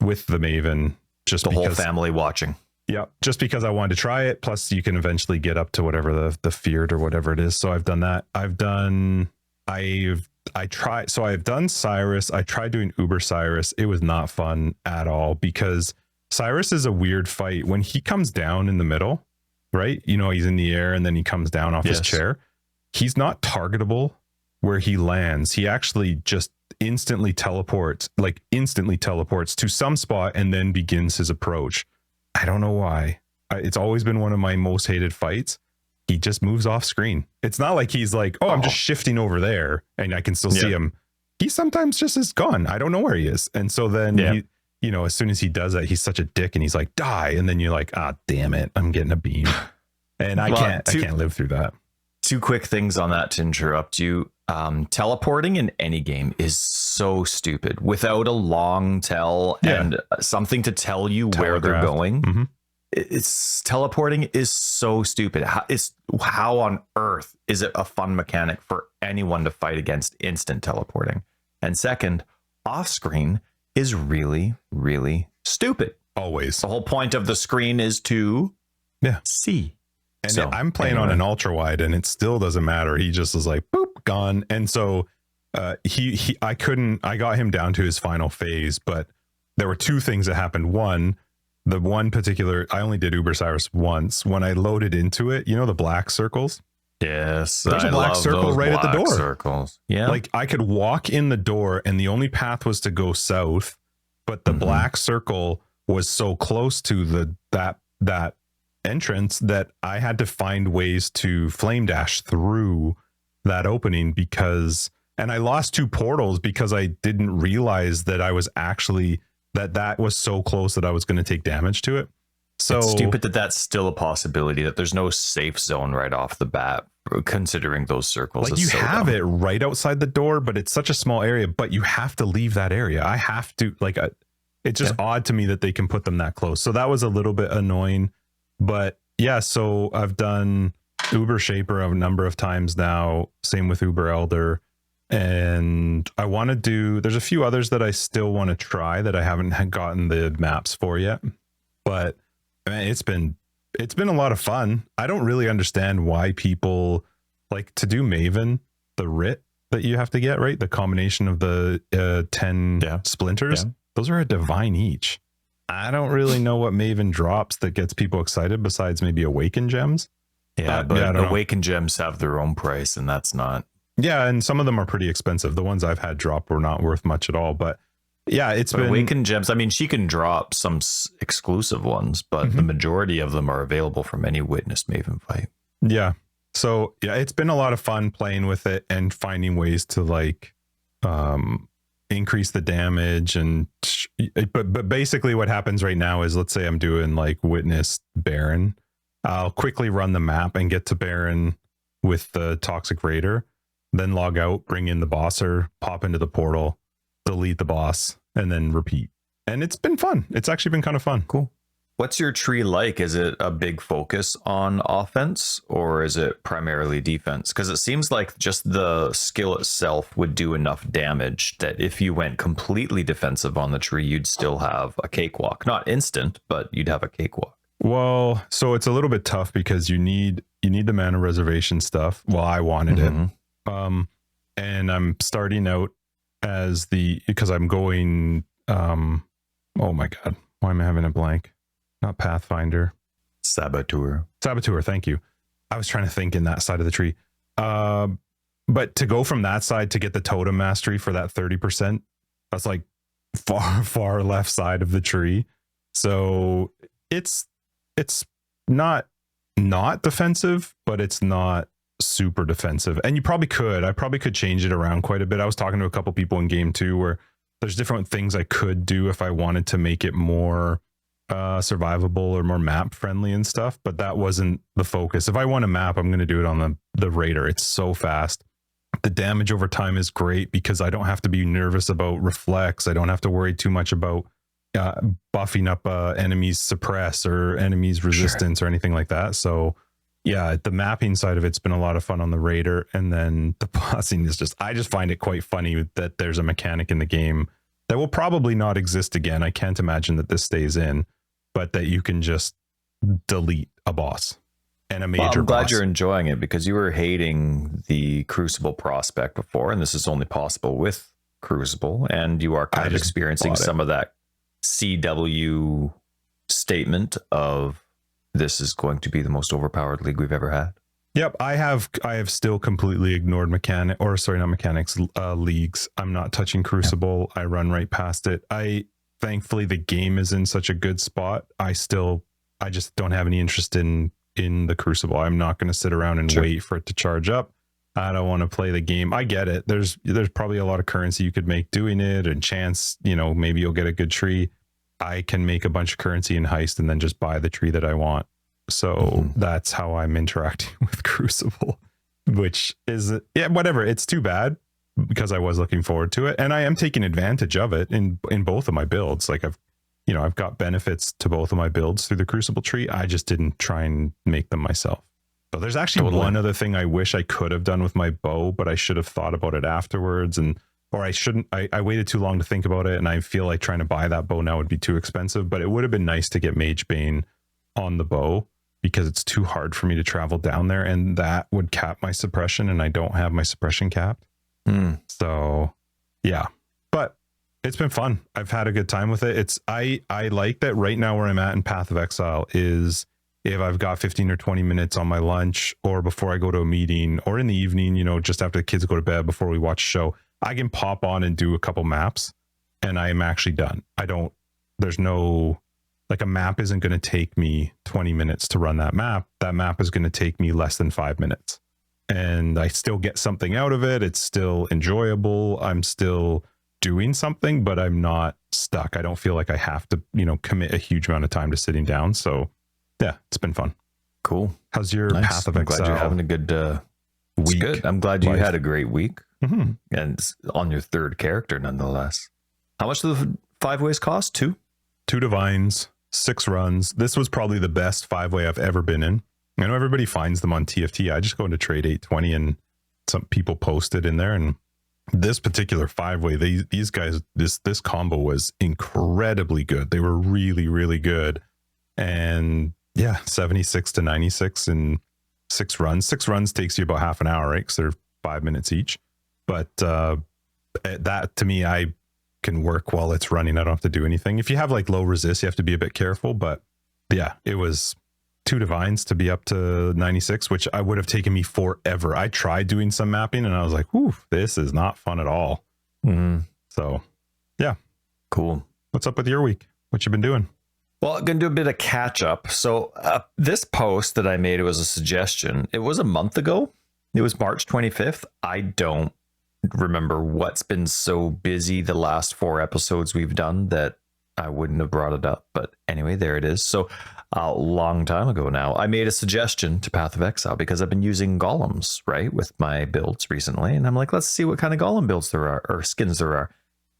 Maven. Just the whole family watching. Yeah, just because I wanted to try it. Plus, you can eventually get up to whatever the feared or whatever it is. So I've done that. I've done Cyrus. I tried doing Uber Cyrus. It was not fun at all because Cyrus is a weird fight. When he comes down in the middle, right? You know, he's in the air and then he comes down off his chair. He's not targetable where he lands. He actually just instantly teleports to some spot and then begins his approach. I don't know why. It's always been one of my most hated fights. He just moves off screen. It's not like he's like, I'm just shifting over there and I can still see him. He sometimes just is gone. I don't know where he is. And so then, he, you know, as soon as he does that, he's such a dick and he's like, die. And then you're like, damn it, I'm getting a beam. And I can't live through that. Two quick things on that to interrupt you. Teleporting in any game is so stupid without a long tell and something to tell you where they're going. It's teleporting is so stupid. How on earth is it a fun mechanic for anyone to fight against instant teleporting? And second, off screen is really, really stupid. Always. The whole point of the screen is to see. And so, I'm playing on an ultra wide and it still doesn't matter. He just is like, boop, gone. And so I got him down to his final phase, but there were two things that happened. One, the one particular, I only did Uber Cyrus once. When I loaded into it, you know, the black circles. Yes. There's a black circle right at the door. Circles. Yeah. Like I could walk in the door and the only path was to go south, but the black circle was so close to that entrance that I had to find ways to flame dash through that opening and I lost two portals because I didn't realize that I was actually that was so close that I was going to take damage to it. So it's stupid that's still a possibility, that there's no safe zone right off the bat, considering those circles. Like you have it right outside the door, but it's such a small area, but you have to leave that area. I have to it's just odd to me that they can put them that close. So that was a little bit annoying. But yeah, so I've done Uber Shaper a number of times now. Same with Uber Elder. And I want to do, there's a few others that I still want to try that I haven't gotten the maps for yet. But man, it's been a lot of fun. I don't really understand why people like to do Maven, the writ that you have to get, right? The combination of the 10 splinters. Yeah. Those are a divine each. I don't really know what Maven drops that gets people excited besides maybe Awaken Gems. Yeah, but Awaken Gems have their own price and that's not. Yeah, and some of them are pretty expensive. The ones I've had drop were not worth much at all. But yeah, it's been Awaken Gems. I mean, she can drop some exclusive ones, but the majority of them are available from any witnessed Maven fight. Yeah. So yeah, it's been a lot of fun playing with it and finding ways to like increase the damage but basically what happens right now is, let's say I'm doing like witness Baron, I'll quickly run the map and get to Baron with the Toxic Raider, then log out, bring in the bosser, pop into the portal, delete the boss, and then repeat. And it's been fun. It's actually been kind of fun. Cool. What's your tree like? Is it a big focus on offense or is it primarily defense? Because it seems like just the skill itself would do enough damage that if you went completely defensive on the tree, you'd still have a cakewalk. Not instant, but you'd have a cakewalk. Well, so it's a little bit tough because you need the mana reservation stuff. Well, I wanted it. And I'm starting out because I'm going, oh my God, why am I having a blank? Not Pathfinder. Saboteur, thank you. I was trying to think in that side of the tree. But to go from that side to get the totem mastery for that 30%, that's like far left side of the tree. So it's not defensive, but it's not super defensive. And I probably could change it around quite a bit. I was talking to a couple people in game 2 where there's different things I could do if I wanted to make it more survivable or more map friendly and stuff, but that wasn't the focus. If I want a map, I'm going to do it on the Raider. It's so fast. The damage over time is great because I don't have to be nervous about reflex. I don't have to worry too much about buffing up enemies suppress or enemies resistance or anything like that. So yeah, the mapping side of it's been a lot of fun on the Raider. And then the bossing is I just find it quite funny that there's a mechanic in the game that will probably not exist again. I can't imagine that this stays in, but that you can just delete a boss and a major I'm glad boss. You're enjoying it because you were hating the Crucible prospect before, and this is only possible with Crucible, and you are kind of experiencing some of that CW statement of this is going to be the most overpowered league we've ever had. Yep, I have still completely ignored leagues. I'm not touching Crucible. I run right past it. Thankfully the game is in such a good spot. I just don't have any interest in the Crucible. I'm not going to sit around and wait for it to charge up. I don't want to play the game. I get it. There's probably a lot of currency you could make doing it, and chance, maybe you'll get a good tree. I can make a bunch of currency in Heist and then just buy the tree that I want. So that's how I'm interacting with Crucible, which is, whatever. It's too bad because I was looking forward to it, and I am taking advantage of it in both of my builds. Like I've got benefits to both of my builds through the Crucible tree. I just didn't try and make them myself. So there's actually one other thing I wish I could have done with my bow, but I should have thought about it afterwards, or I shouldn't. I waited too long to think about it, and I feel like trying to buy that bow now would be too expensive. But it would have been nice to get Mage Bane on the bow because it's too hard for me to travel down there, and that would cap my suppression, and I don't have my suppression capped. So yeah, but it's been fun. I've had a good time with it. I like that right now where I'm at in Path of Exile is if I've got 15 or 20 minutes on my lunch or before I go to a meeting or in the evening, just after the kids go to bed before we watch a show, I can pop on and do a couple maps and I am actually done. There's no, like, a map isn't going to take me 20 minutes to run that map. That map is going to take me less than 5 minutes. And I still get something out of it. It's still enjoyable. I'm still doing something, but I'm not stuck. I don't feel like I have to, commit a huge amount of time to sitting down. So yeah, it's been fun. Cool. How's your Path of Exile? I'm glad you're having a good week. Good. I'm glad you had a great week. And on your third character, nonetheless. How much do the 5-ways cost? 2 divines, 6 runs. This was probably the best 5-way I've ever been in. I know everybody finds them on TFT. I just go into Trade 820 and some people post it in there. And this particular 5-way, these guys, this combo was incredibly good. They were really, really good. And yeah, 76 to 96 in 6 runs. 6 runs takes you about half an hour, right? Because they're 5 minutes each. But that, to me, I can work while it's running. I don't have to do anything. If you have like low resist, you have to be a bit careful. But yeah, it was 2 divines to be up to 96, which I would have taken me forever. I tried doing some mapping and I was like, whew, this is not fun at all. So yeah. Cool. What's up with your week? What you been doing? Well, I'm going to do a bit of catch up. So this post that I made, it was a suggestion. It was a month ago. It was March 25th. I don't remember what's been so busy the last 4 episodes we've done that I wouldn't have brought it up. But anyway, there it is. So a long time ago now, I made a suggestion to Path of Exile because I've been using golems, right, with my builds recently. And I'm like, let's see what kind of golem builds there are or skins there are.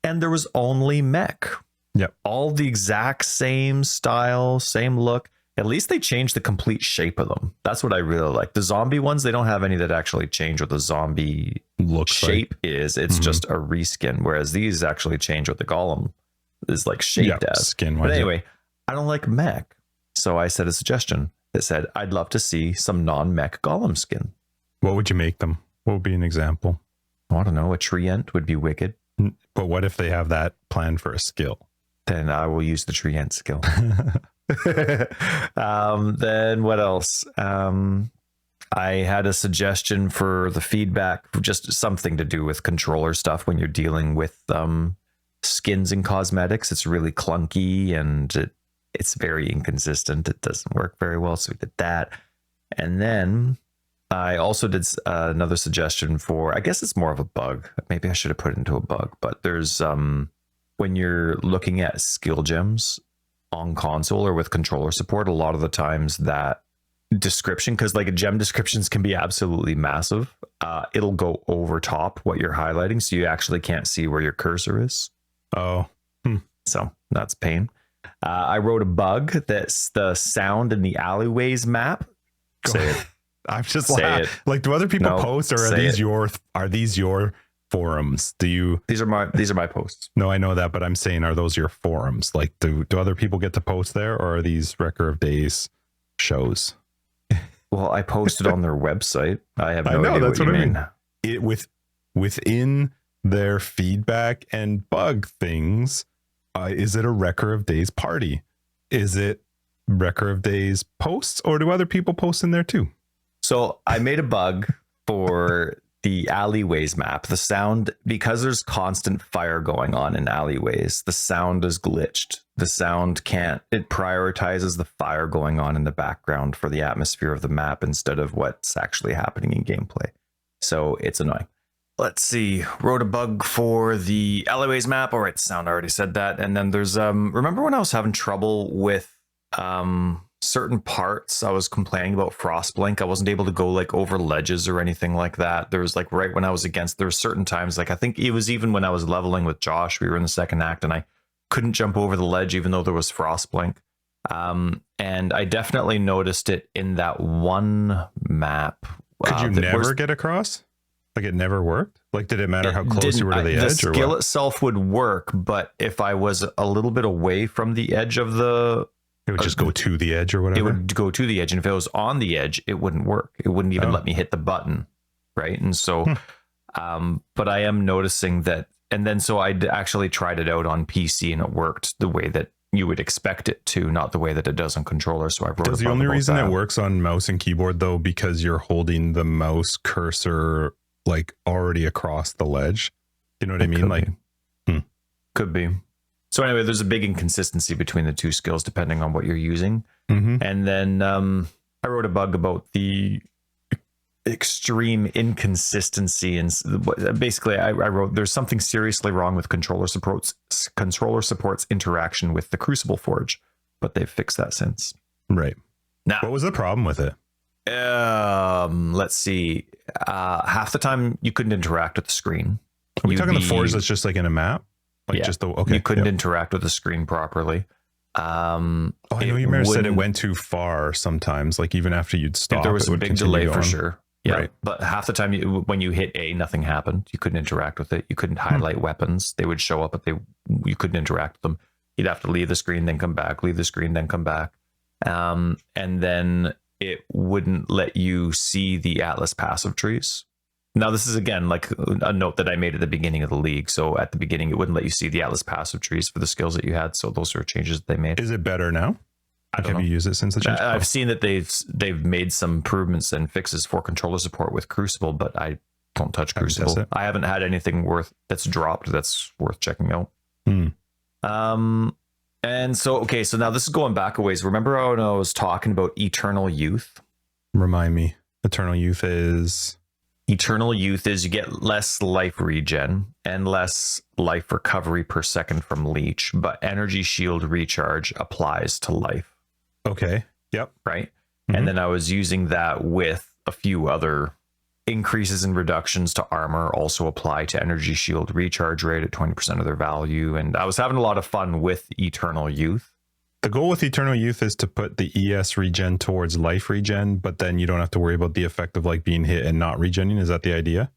And there was only mech. Yep. All the exact same style, same look. At least they changed the complete shape of them. That's what I really like. The zombie ones, they don't have any that actually change what the zombie shape is. It's just a reskin. Whereas these actually change what the golem is like shaped as. Skin but anyway, I don't like mech. So I said a suggestion that said, I'd love to see some non-mech golem skin. What would you make them? What would be an example? I don't know. A treant would be wicked. But what if they have that planned for a skill? Then I will use the treant skill. Then what else? I had a suggestion for the feedback, just something to do with controller stuff when you're dealing with skins and cosmetics. It's really clunky and it's very inconsistent. It doesn't work very well. So we did that. And then I also did another suggestion for, I guess it's more of a bug. Maybe I should have put it into a bug, but there's when you're looking at skill gems on console or with controller support, a lot of the times that description, because like gem descriptions can be absolutely massive, it'll go over top what you're highlighting, so you actually can't see where your cursor is. So that's pain. I wrote a bug that's the sound in the alleyways map. Say it. I'm just like, do other people post, or are these your forums? These are my posts. No, I know that, but I'm saying, are those your forums? Like, do other people get to post there, or are these Record of Days shows? Well, I posted on their website. I have no idea what you mean. It within their feedback and bug things, is it a Record of Days party? Is it Record of Days posts, or do other people post in there too? So I made a bug for the alleyways map. The sound, because there's constant fire going on in alleyways, the sound is glitched. The sound it prioritizes the fire going on in the background for the atmosphere of the map instead of what's actually happening in gameplay. So it's annoying. Let's see. Wrote a bug for the alleyways map. All right, sound, I already said that. And then there's remember when I was having trouble with certain parts? I was complaining about Frostblink. I wasn't able to go like over ledges or anything like that. There was like right when I was there were certain times, like I think it was even when I was leveling with Josh, we were in the second act and I couldn't jump over the ledge even though there was Frostblink. And I definitely noticed it in that one map. Could you never get across? Like it never worked? Like, did it matter how close you were to the edge? The skill itself would work, but if I was a little bit away from the edge of the... It would just go to the edge or whatever? It would go to the edge, and if it was on the edge, it wouldn't work. It wouldn't even let me hit the button, right? And so, but I am noticing that, and then so I actually tried it out on PC, and it worked the way that you would expect it to, not the way that it does on controller. So I wrote Does the only reason it works on mouse and keyboard, though, because you're holding the mouse cursor like already across the ledge? You know what I mean? Like, could be. So anyway, there's a big inconsistency between the two skills depending on what you're using. And then I wrote a bug about the extreme inconsistency, and basically I wrote there's something seriously wrong with controller support's interaction with the Crucible Forge, but they've fixed that since. Right. Now, what was the problem with it? Let's see. Half the time you couldn't interact with the screen. Are we talking the forge that's just like in a map? Like just the you couldn't interact with the screen properly. I know you may have said it went too far sometimes, like even after you'd stop. There was a big delay for sure. Yeah, right. But half the time when you hit A, nothing happened. You couldn't interact with it. You couldn't highlight weapons. They would show up, but you couldn't interact with them. You'd have to leave the screen, then come back, leave the screen, then come back. And then it wouldn't let you see the Atlas passive trees. Now, this is, again, like a note that I made at the beginning of the league. So at the beginning, it wouldn't let you see the Atlas passive trees for the skills that you had. So those are changes that they made. Is it better now? Have you used it since the change? I've seen that they've made some improvements and fixes for controller support with Crucible, but I don't touch Crucible. I haven't had anything that's dropped that's worth checking out. And so, so now this is going back a ways. Remember when I was talking about Eternal Youth? Remind me. Eternal Youth is you get less life regen and less life recovery per second from leech, but energy shield recharge applies to life. Okay. Yep. Right. And then I was using that with a few other increases and reductions to armor also apply to energy shield recharge rate at 20% of their value. And I was having a lot of fun with Eternal Youth. The goal with Eternal Youth is to put the ES regen towards life regen, but then you don't have to worry about the effect of like being hit and not regenning. Is that the idea?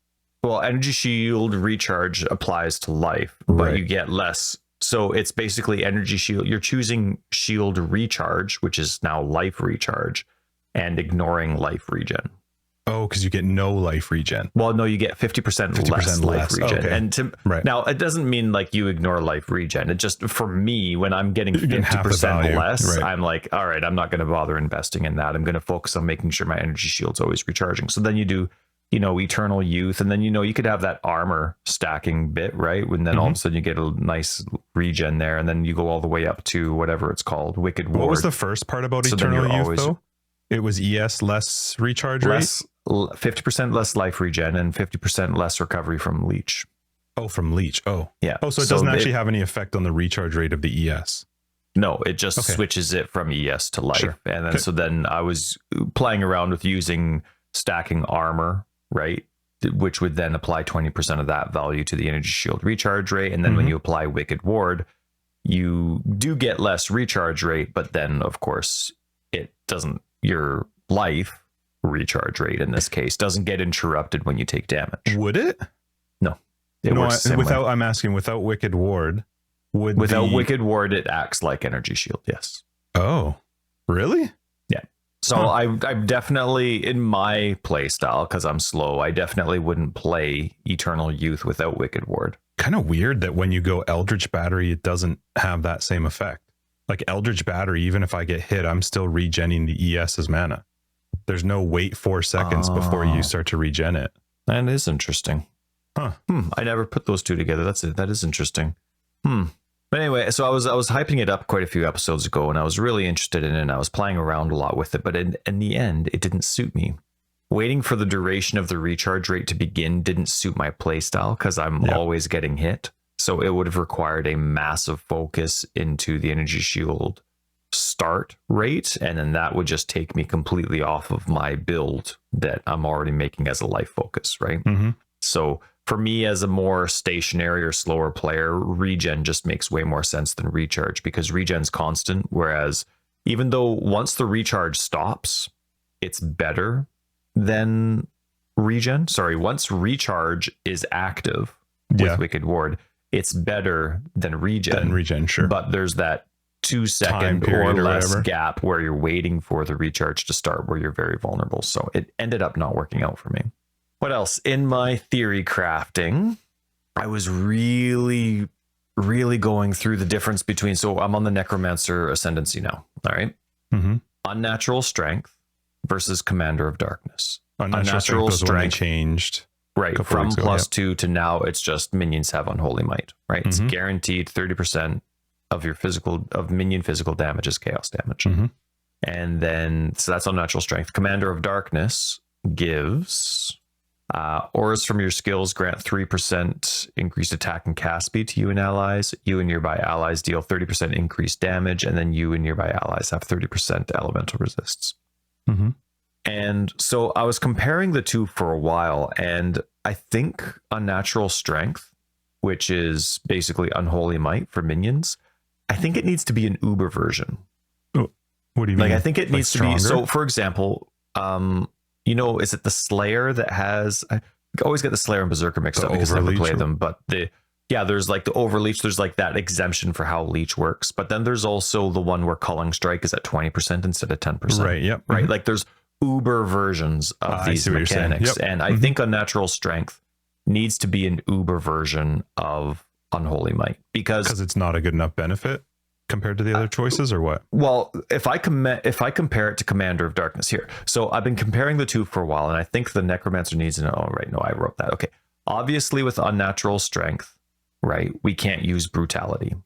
Well, energy shield recharge applies to life, but you get less. So it's basically energy shield. You're choosing shield recharge, which is now life recharge, and ignoring life regen. Oh, because you get no life regen. Well, no, you get 50% less life regen. Okay. And now it doesn't mean like you ignore life regen. It just, for me, when I'm getting 50% less, I'm like, all right, I'm not going to bother investing in that. I'm going to focus on making sure my energy shield's always recharging. So then you do, Eternal Youth, and then, you could have that armor stacking bit, right? And then all of a sudden you get a nice regen there, and then you go all the way up to whatever it's called, Wicked Ward. What was the first part about Eternal Youth, though? It was ES less recharge rate? 50% less life regen and 50% less recovery from leech. Oh, from leech. Oh, yeah. Oh, so it doesn't actually have any effect on the recharge rate of the ES. No, it just switches it from ES to life. Sure. And then so then I was playing around with using stacking armor, right? Which would then apply 20% of that value to the energy shield recharge rate. And then when you apply Wicked Ward, you do get less recharge rate, but then of course it doesn't, your life recharge rate in this case doesn't get interrupted when you take damage. Would it? No. I'm asking, without Wicked Ward, without Wicked Ward, it acts like energy shield. Yes. Oh, really? Yeah. So I'm definitely, in my play style, because I'm slow, I definitely wouldn't play Eternal Youth without Wicked Ward. Kind of weird that when you go Eldritch Battery, it doesn't have that same effect. Like Eldritch Battery, even if I get hit, I'm still regenning the ES as mana. There's no wait 4 seconds before you start to regen it. That is interesting. Huh. I never put those two together. That is interesting. But anyway, so I was hyping it up quite a few episodes ago, and I was really interested in it, and I was playing around a lot with it, but in the end, it didn't suit me. Waiting for the duration of the recharge rate to begin didn't suit my play style because I'm always getting hit. So it would have required a massive focus into the energy shield start rate, and then that would just take me completely off of my build that I'm already making as a life focus, right? So for me, as a more stationary or slower player, regen just makes way more sense than recharge, because regen's constant, whereas even though once the recharge stops, it's better than regen. Sorry, once recharge is active with Wicked Ward, it's better than regen. Sure. But there's that 2 second or less gap where you're waiting for the recharge to start, where you're very vulnerable. So it ended up not working out for me. What else? In my theory crafting, I was really going through the difference between, so I'm on the Necromancer Ascendancy now. All right. Unnatural Strength versus Commander of Darkness. Unnatural strength changed. Right. From +2 to now it's just minions have Unholy Might, right? It's guaranteed 30% of minion physical damage is chaos damage. And then, so that's unnatural strength. Commander of Darkness gives auras from your skills grant 3% increased attack and cast speed to you and allies. You and nearby allies deal 30% increased damage, and then you and nearby allies have 30% elemental resists. And so I was comparing the two for a while, and I think unnatural strength, which is basically Unholy Might for minions, I think it needs to be an Uber version. Oh, what do you mean? Like, I think it needs to be, so for example, is it the Slayer that has, I always get the Slayer and Berserker mixed up because I never play them, but there's like the Overleech, there's like that exemption for how Leech works, but then there's also the one where Culling Strike is at 20% instead of 10%. Right, yep. Right, like there's Uber versions of these mechanics, and I think Unnatural Strength needs to be an Uber version of Unholy Might, because it's not a good enough benefit compared to the other choices, or what? Well, if I compare it to Commander of Darkness here, so I've been comparing the two for a while, and I think the Necromancer needs an, I wrote that. Okay, obviously with Unnatural Strength, right, we can't use Brutality.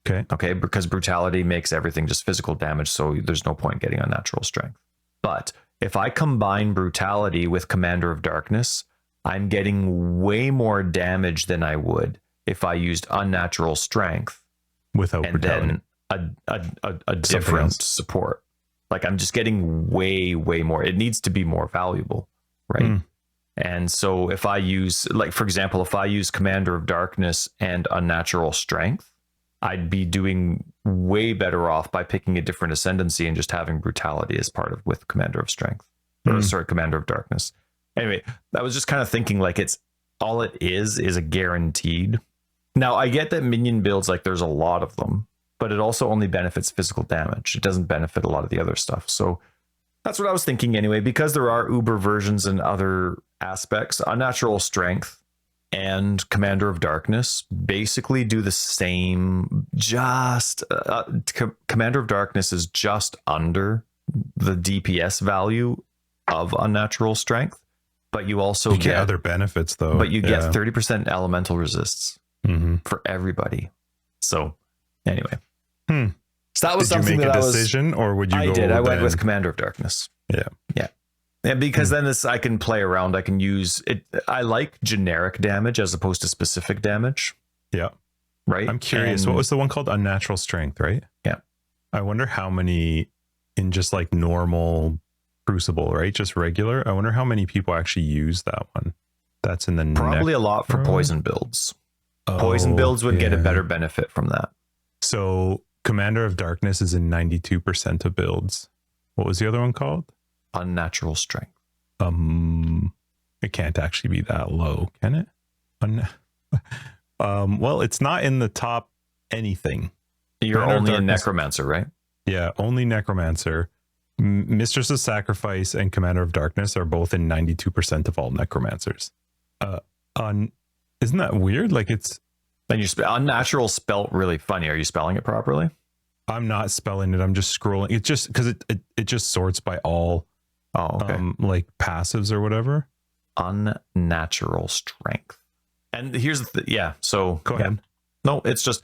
Okay, because Brutality makes everything just physical damage, so there's no point getting Unnatural Strength. But if I combine Brutality with Commander of Darkness, I'm getting way more damage than I would if I used Unnatural Strength without and Brutality. Then a different support. Like, I'm just getting way more. It needs to be more valuable, right? And so if I use, like, for example, if I use Commander of Darkness and Unnatural Strength, I'd be doing way better off by picking a different ascendancy and just having Brutality as part of with Commander of Strength. Commander of Darkness. Anyway, I was just kind of thinking, like, it's all it is a guaranteed. Now, I get that minion builds, like, there's a lot of them, but it also only benefits physical damage. It doesn't benefit a lot of the other stuff. So that's what I was thinking anyway, because there are Uber versions and other aspects. Unnatural Strength and Commander of Darkness basically do the same, just Commander of Darkness is just under the DPS value of Unnatural Strength, but you also get other benefits, though. But you get 30% elemental resists for everybody. So anyway, so that was did something you make that a decision, or would you? I did. I went with Commander of Darkness. Yeah. And because then I can play around. I can use it. I like generic damage as opposed to specific damage. Yeah. Right. I'm curious. What was the one called? Unnatural Strength, right? Yeah. I wonder how many in just like normal Crucible, right? Just regular. I wonder how many people actually use that one. That's in the probably a lot for poison builds. Poison builds would get a better benefit from that. So Commander of Darkness is in 92% of builds. What was the other one called? Unnatural Strength. It can't actually be that low, can it? Well, it's not in the top anything. You're only a Necromancer, right? Yeah, only Necromancer. Mistress of Sacrifice and Commander of Darkness are both in 92% of all Necromancers. Isn't that weird? Like it's... And unnatural spelt really funny. Are you spelling it properly? I'm not spelling it. I'm just scrolling. It's just because it just sorts by all like passives or whatever. Unnatural Strength. And here's the so go ahead. No, it's just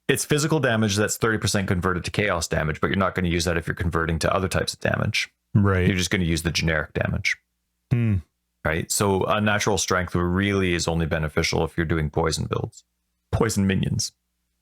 it's physical damage that's 30% converted to chaos damage, but you're not going to use that if you're converting to other types of damage. Right. You're just going to use the generic damage. Right. So unnatural strength really is only beneficial if you're doing poison builds. Poison minions.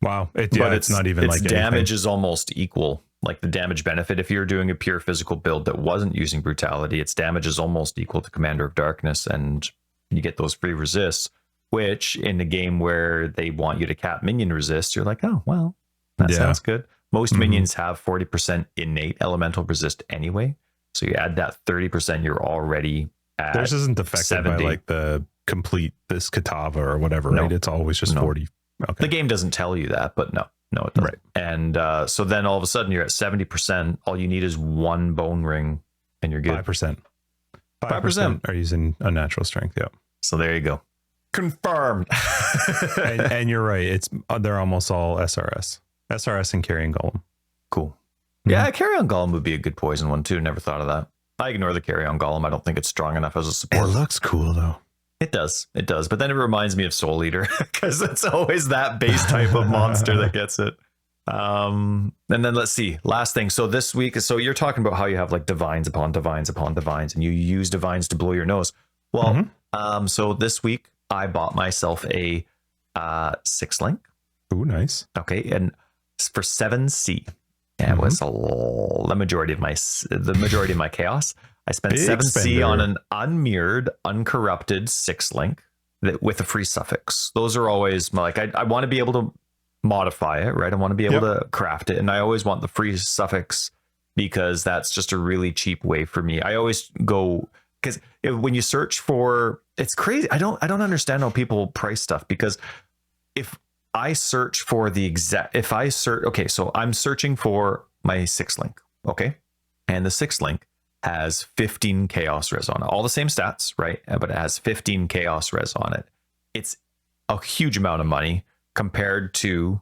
Wow. It's not even like damage is almost equal. Like the damage benefit, if you're doing a pure physical build that wasn't using brutality, its damage is almost equal to Commander of Darkness, and you get those free resists, which in a game where they want you to cap minion resist, you're like, oh, well, that sounds good. Most minions have 40% innate elemental resist anyway. So you add that 30%, you're already at theirs isn't affected 70. By like the complete this Katava or whatever, right? It's always just 40. Okay. The game doesn't tell you that, but no, it doesn't. Right. And so then all of a sudden you're at 70%. All you need is one bone ring and you're good. 5% are using unnatural strength. Yeah. So there you go. Confirmed. and you're right. They're almost all SRS and Carrion Golem. Cool. Yeah, Carrion Golem would be a good poison one too. Never thought of that. I ignore the Carrion Golem. I don't think it's strong enough as a support. It looks cool though. It does. But then it reminds me of Soul Eater because it's always that base type of monster that gets it. And then let's see. Last thing. So this week, so you're talking about how you have like divines upon divines upon divines, and you use divines to blow your nose. Well, so this week I bought myself a 6-link. Ooh, nice. Okay, and for 7C. Yeah, it was the majority of my chaos. I spent big 7C spender. On an unmirrored, uncorrupted 6-link with a free suffix. Those are always like I want to be able to modify it, right? I want to be able to craft it, and I always want the free suffix because that's just a really cheap way for me. I always go because when you search for, it's crazy. I don't understand how people price stuff, because if I search for so I'm searching for my 6-link, okay, and the 6-link has 15 chaos res on it. All the same stats, right? But it has 15 chaos res on it. It's a huge amount of money compared to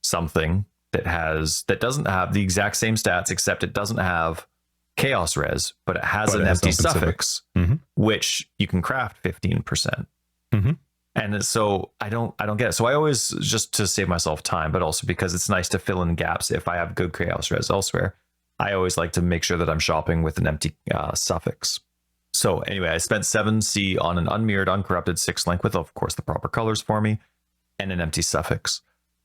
something that doesn't have the exact same stats, except it doesn't have chaos res, but it has an empty suffix, which you can craft 15%. And so I don't get it. So I always, just to save myself time, but also because it's nice to fill in gaps if I have good chaos res elsewhere, I always like to make sure that I'm shopping with an empty suffix. So anyway, I spent 7C on an unmirrored, uncorrupted 6-link with, of course, the proper colors for me and an empty suffix.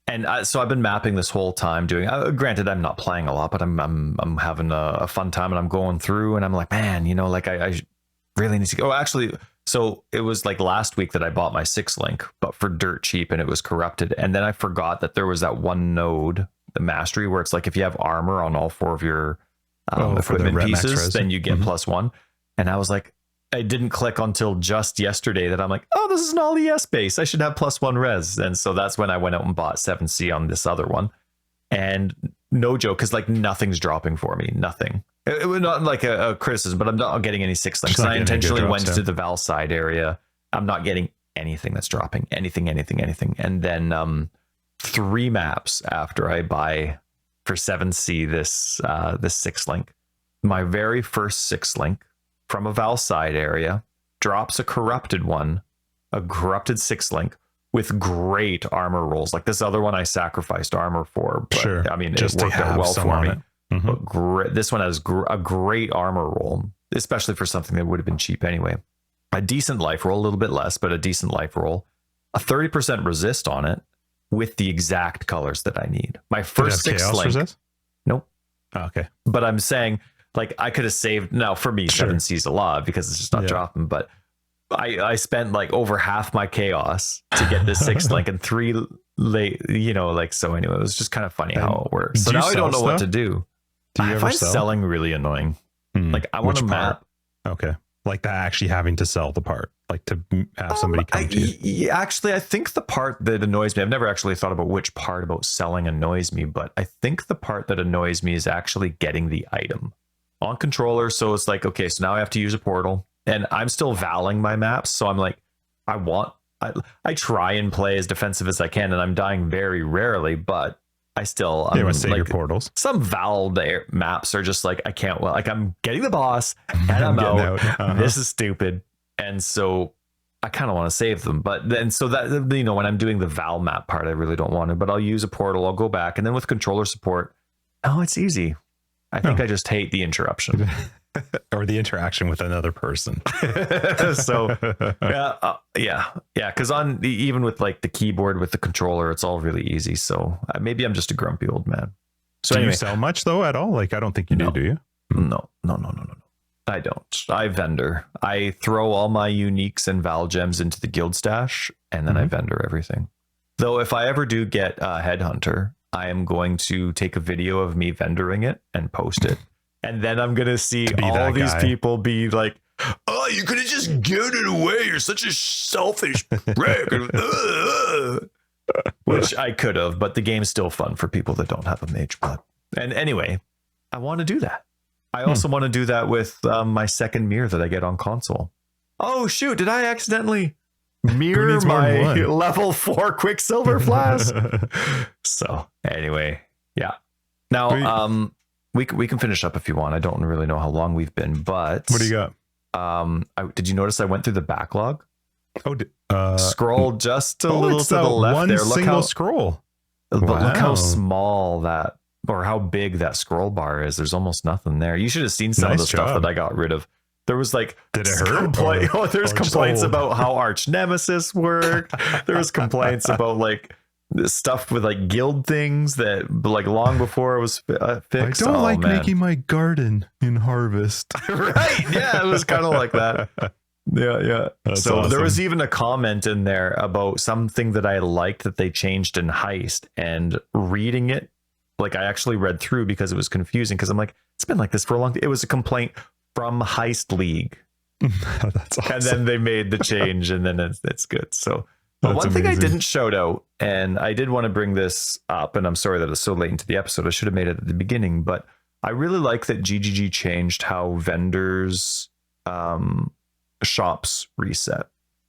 And so I've been mapping this whole time doing, granted, I'm not playing a lot, but I'm having a fun time, and I'm going through and I'm like, man, like I really need to go. Actually, so it was like last week that I bought my 6-link, but for dirt cheap, and it was corrupted. And then I forgot that there was that one node, the mastery, where it's like if you have armor on all 4 of your equipment pieces, then you get +1. And I was like, I didn't click until just yesterday that I'm like, oh, this is an all ES base. I should have +1 res. And so that's when I went out and bought 7C on this other one. And no joke, because like nothing's dropping for me. Nothing. It was not like a criticism, but I'm not getting any 6-links. I intentionally went to the Val side area. I'm not getting anything that's dropping. Anything. And then 3 maps after I buy for 7C this 6-link, my very first 6-link from a Val side area drops a corrupted one, a corrupted 6-link with great armor rolls. Like this other one I sacrificed armor for, but I mean, it worked out well for me. But this one has a great armor roll. especially for something that would have been cheap anyway. A decent life roll, a little bit less, but a decent life roll, a 30% resist on it with the exact colors that I need. My first 6 link. Resist? Nope. Oh, okay. But I'm saying, like, I could have saved. Now, for me, 7 C's a lot because it's just not dropping. But I spent like over half my chaos to get this 6 link and 3 late. So anyway, it was just kind of funny how it works. So now I don't know what to do. I find selling really annoying. Like, I want a map. Okay. Like that actually having to sell the part, like to have somebody come to you. Actually, I think the part that annoys me, I've never actually thought about which part about selling annoys me, but I think the part that annoys me is actually getting the item on controller. So it's like, okay, so now I have to use a portal and I'm still valing my maps. So I'm like, I try and play as defensive as I can and I'm dying very rarely, but I still save your portals. Some Val maps are just like, I can't, like I'm getting the boss and I'm out. This is stupid. And so I kind of want to save them. But then, so that, when I'm doing the Val map part, I really don't want to, but I'll use a portal. I'll go back. And then with controller support, it's easy. I think I just hate the interruption. Or the interaction with another person. So yeah. Because even with like the keyboard with the controller, it's all really easy. So maybe I'm just a grumpy old man. So do you sell much though at all? Like I don't think you do you? No. I don't. I vendor. I throw all my uniques and Val gems into the guild stash, and then I vendor everything. Though if I ever do get a headhunter, I am going to take a video of me vendoring it and post it. And then I'm going to see all these people be like, oh, you could have just given it away. You're such a selfish prick. Which I could have, but the game's still fun for people that don't have a mage blood. And anyway, I want to do that. I also want to do that with my second mirror that I get on console. Oh, shoot. Did I accidentally mirror my level 4 Quicksilver flask? So anyway, yeah. Now, we can finish up if you want. I don't really know how long we've been, but what do you got? Did you notice I went through the backlog? Oh, scroll just a little to the left one there. Look single scroll. But look how small that, or how big that scroll bar is. There's almost nothing there. You should have seen some of the stuff that I got rid of. There was like, did it hurt? There's complaints about how Arch Nemesis worked. There was complaints about like stuff with like guild things that like long before it was fixed. I don't making my garden in Harvest. Right. Yeah. It was kind of like that. Yeah. That's so awesome. There was even a comment in there about something that I liked that they changed in Heist, and reading it, like I actually read through because it was confusing, because I'm like, it's been like this for a long time. It was a complaint from Heist League. That's awesome. And then they made the change, and then it's good. So but one thing I didn't shout out, and I did want to bring this up, and I'm sorry that it's so late into the episode. I should have made it at the beginning, but I really like that GGG changed how vendors shops reset.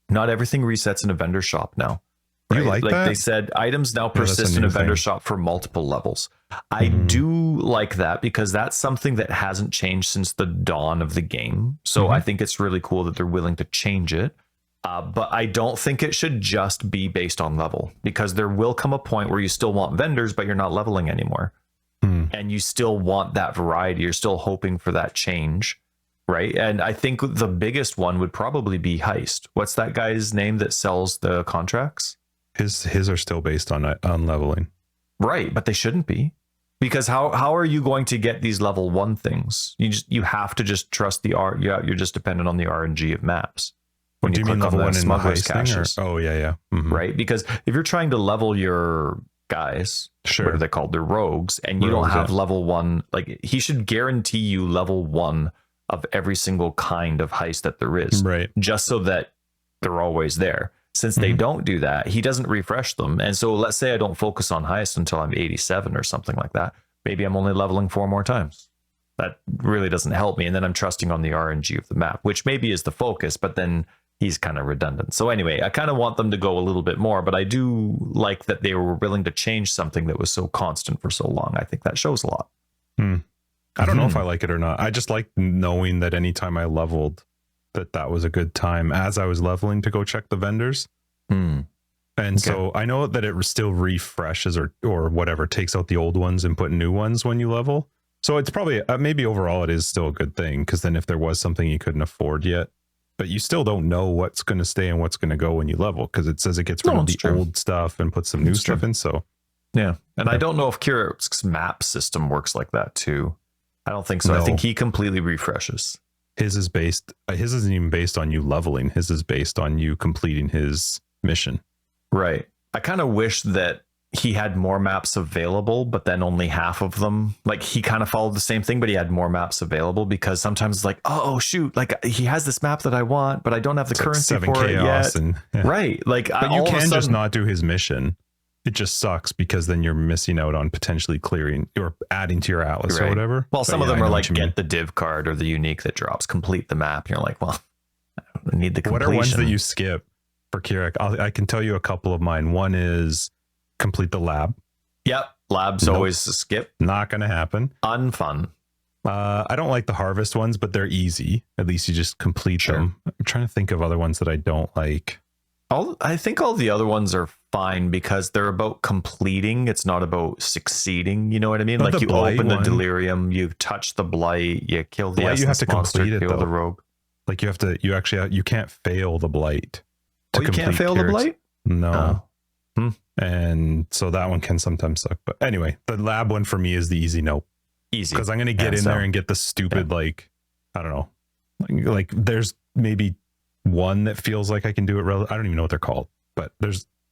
Not everything resets in a vendor shop now. Right? You like that? They said items now persist in a vendor shop for multiple levels. I do like that, because that's something that hasn't changed since the dawn of the game. So I think it's really cool that they're willing to change it. But I don't think it should just be based on level, because there will come a point where you still want vendors, but you're not leveling anymore. And you still want that variety. You're still hoping for that change. Right. And I think the biggest one would probably be Heist. What's that guy's name that sells the contracts? His are still based on leveling. Right. But they shouldn't be, because how are you going to get these level 1 things? You have to just trust the R. You're just dependent on the RNG of maps. When do you mean level 1 in the Heist caches? Oh, yeah. Right. Because if you're trying to level your guys, sure, what are they called? They're rogues, and you don't have level 1. Like, he should guarantee you level 1 of every single kind of heist that there is, right? Just so that they're always there. Since they don't do that, he doesn't refresh them. And so let's say I don't focus on heist until I'm 87 or something like that. Maybe I'm only leveling 4 more times. That really doesn't help me. And then I'm trusting on the RNG of the map, which maybe is the focus, but then he's kind of redundant. So anyway, I kind of want them to go a little bit more, but I do like that they were willing to change something that was so constant for so long. I think that shows a lot. I don't know if I like it or not. I just like knowing that anytime I leveled, that was a good time as I was leveling to go check the vendors. And so I know that it still refreshes or whatever, takes out the old ones and put new ones when you level. So it's probably maybe overall it is still a good thing, because then if there was something you couldn't afford yet, but you still don't know what's going to stay and what's going to go when you level, because it says it gets rid of the old stuff and puts some new stuff in. So yeah, and I don't know if Kirik's map system works like that too. I don't think so. No. I think he completely refreshes. His isn't even based on you leveling. His is based on you completing his mission. Right. I kind of wish that he had more maps available, but then only half of them. Like he kind of followed the same thing, but he had more maps available, because sometimes it's like, oh shoot, like he has this map that I want, but I don't have the currency for it yet. And, Right. Like, but you can just not do his mission. It just sucks, because then you're missing out on potentially clearing or adding to your atlas or whatever. Well, some of them are like, get the div card or the unique that drops, complete the map. And you're like, well, I don't need the completion. What are ones that you skip for Kirik? I can tell you a couple of mine. One is complete the lab. Yep. Lab's always a skip. Not going to happen. Unfun. I don't like the harvest ones, but they're easy. At least you just complete them. I'm trying to think of other ones that I don't like. I think all the other ones are fine, because they're about completing. It's not about succeeding. You know what I mean? Like you open the delirium, you touch the blight, you kill the essence you have to monster, complete it, kill the rogue. Like you can't fail the blight. You can't fail the blight? No. Oh. And so that one can sometimes suck. But anyway, the lab one for me is the easy nope. Easy. Because I'm going to get in there and get the stupid, like, I don't know. Like there's maybe one that feels like I can do it. I don't even know what they're called, but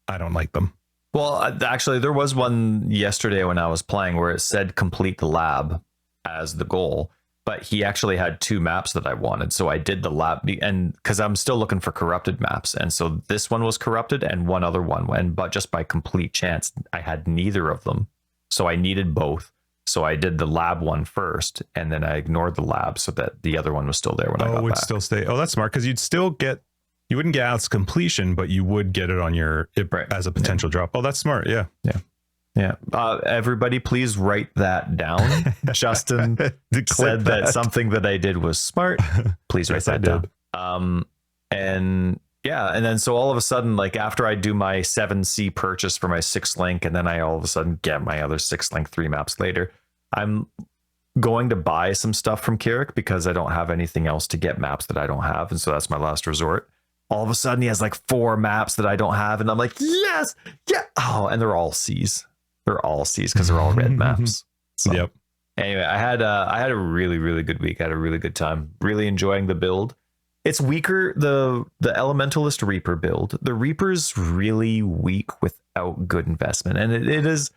I don't like them. Well, actually, there was one yesterday when I was playing where it said complete the lab as the goal, but he actually had two maps that I wanted. So I did the lab, and because I'm still looking for corrupted maps. And so this one was corrupted and one other one. But just by complete chance, I had neither of them. So I needed both. So I did the lab one first, and then I ignored the lab so that the other one was still there when I got back. Oh, it would still stay. Oh, that's smart, because you wouldn't get Atlas completion, but you would get it on your as a potential drop. Oh, that's smart. Yeah. Yeah. Everybody, please write that down. Justin said that something that I did was smart. Please write that down. And then so all of a sudden, like after I do my 7C purchase for my 6th link, and then I all of a sudden get my other 6th link 3 maps later, I'm going to buy some stuff from Kirik, because I don't have anything else to get maps that I don't have. And so that's my last resort. All of a sudden he has like 4 maps that I don't have. And I'm like, yes. Yeah. Oh, and they're all C's. They're all C's because they're all red maps. So, yep. Anyway, I had a really, really good week. I had a really good time. Really enjoying the build. It's weaker, the Elementalist Reaper build. The Reaper's really weak without good investment. And it is,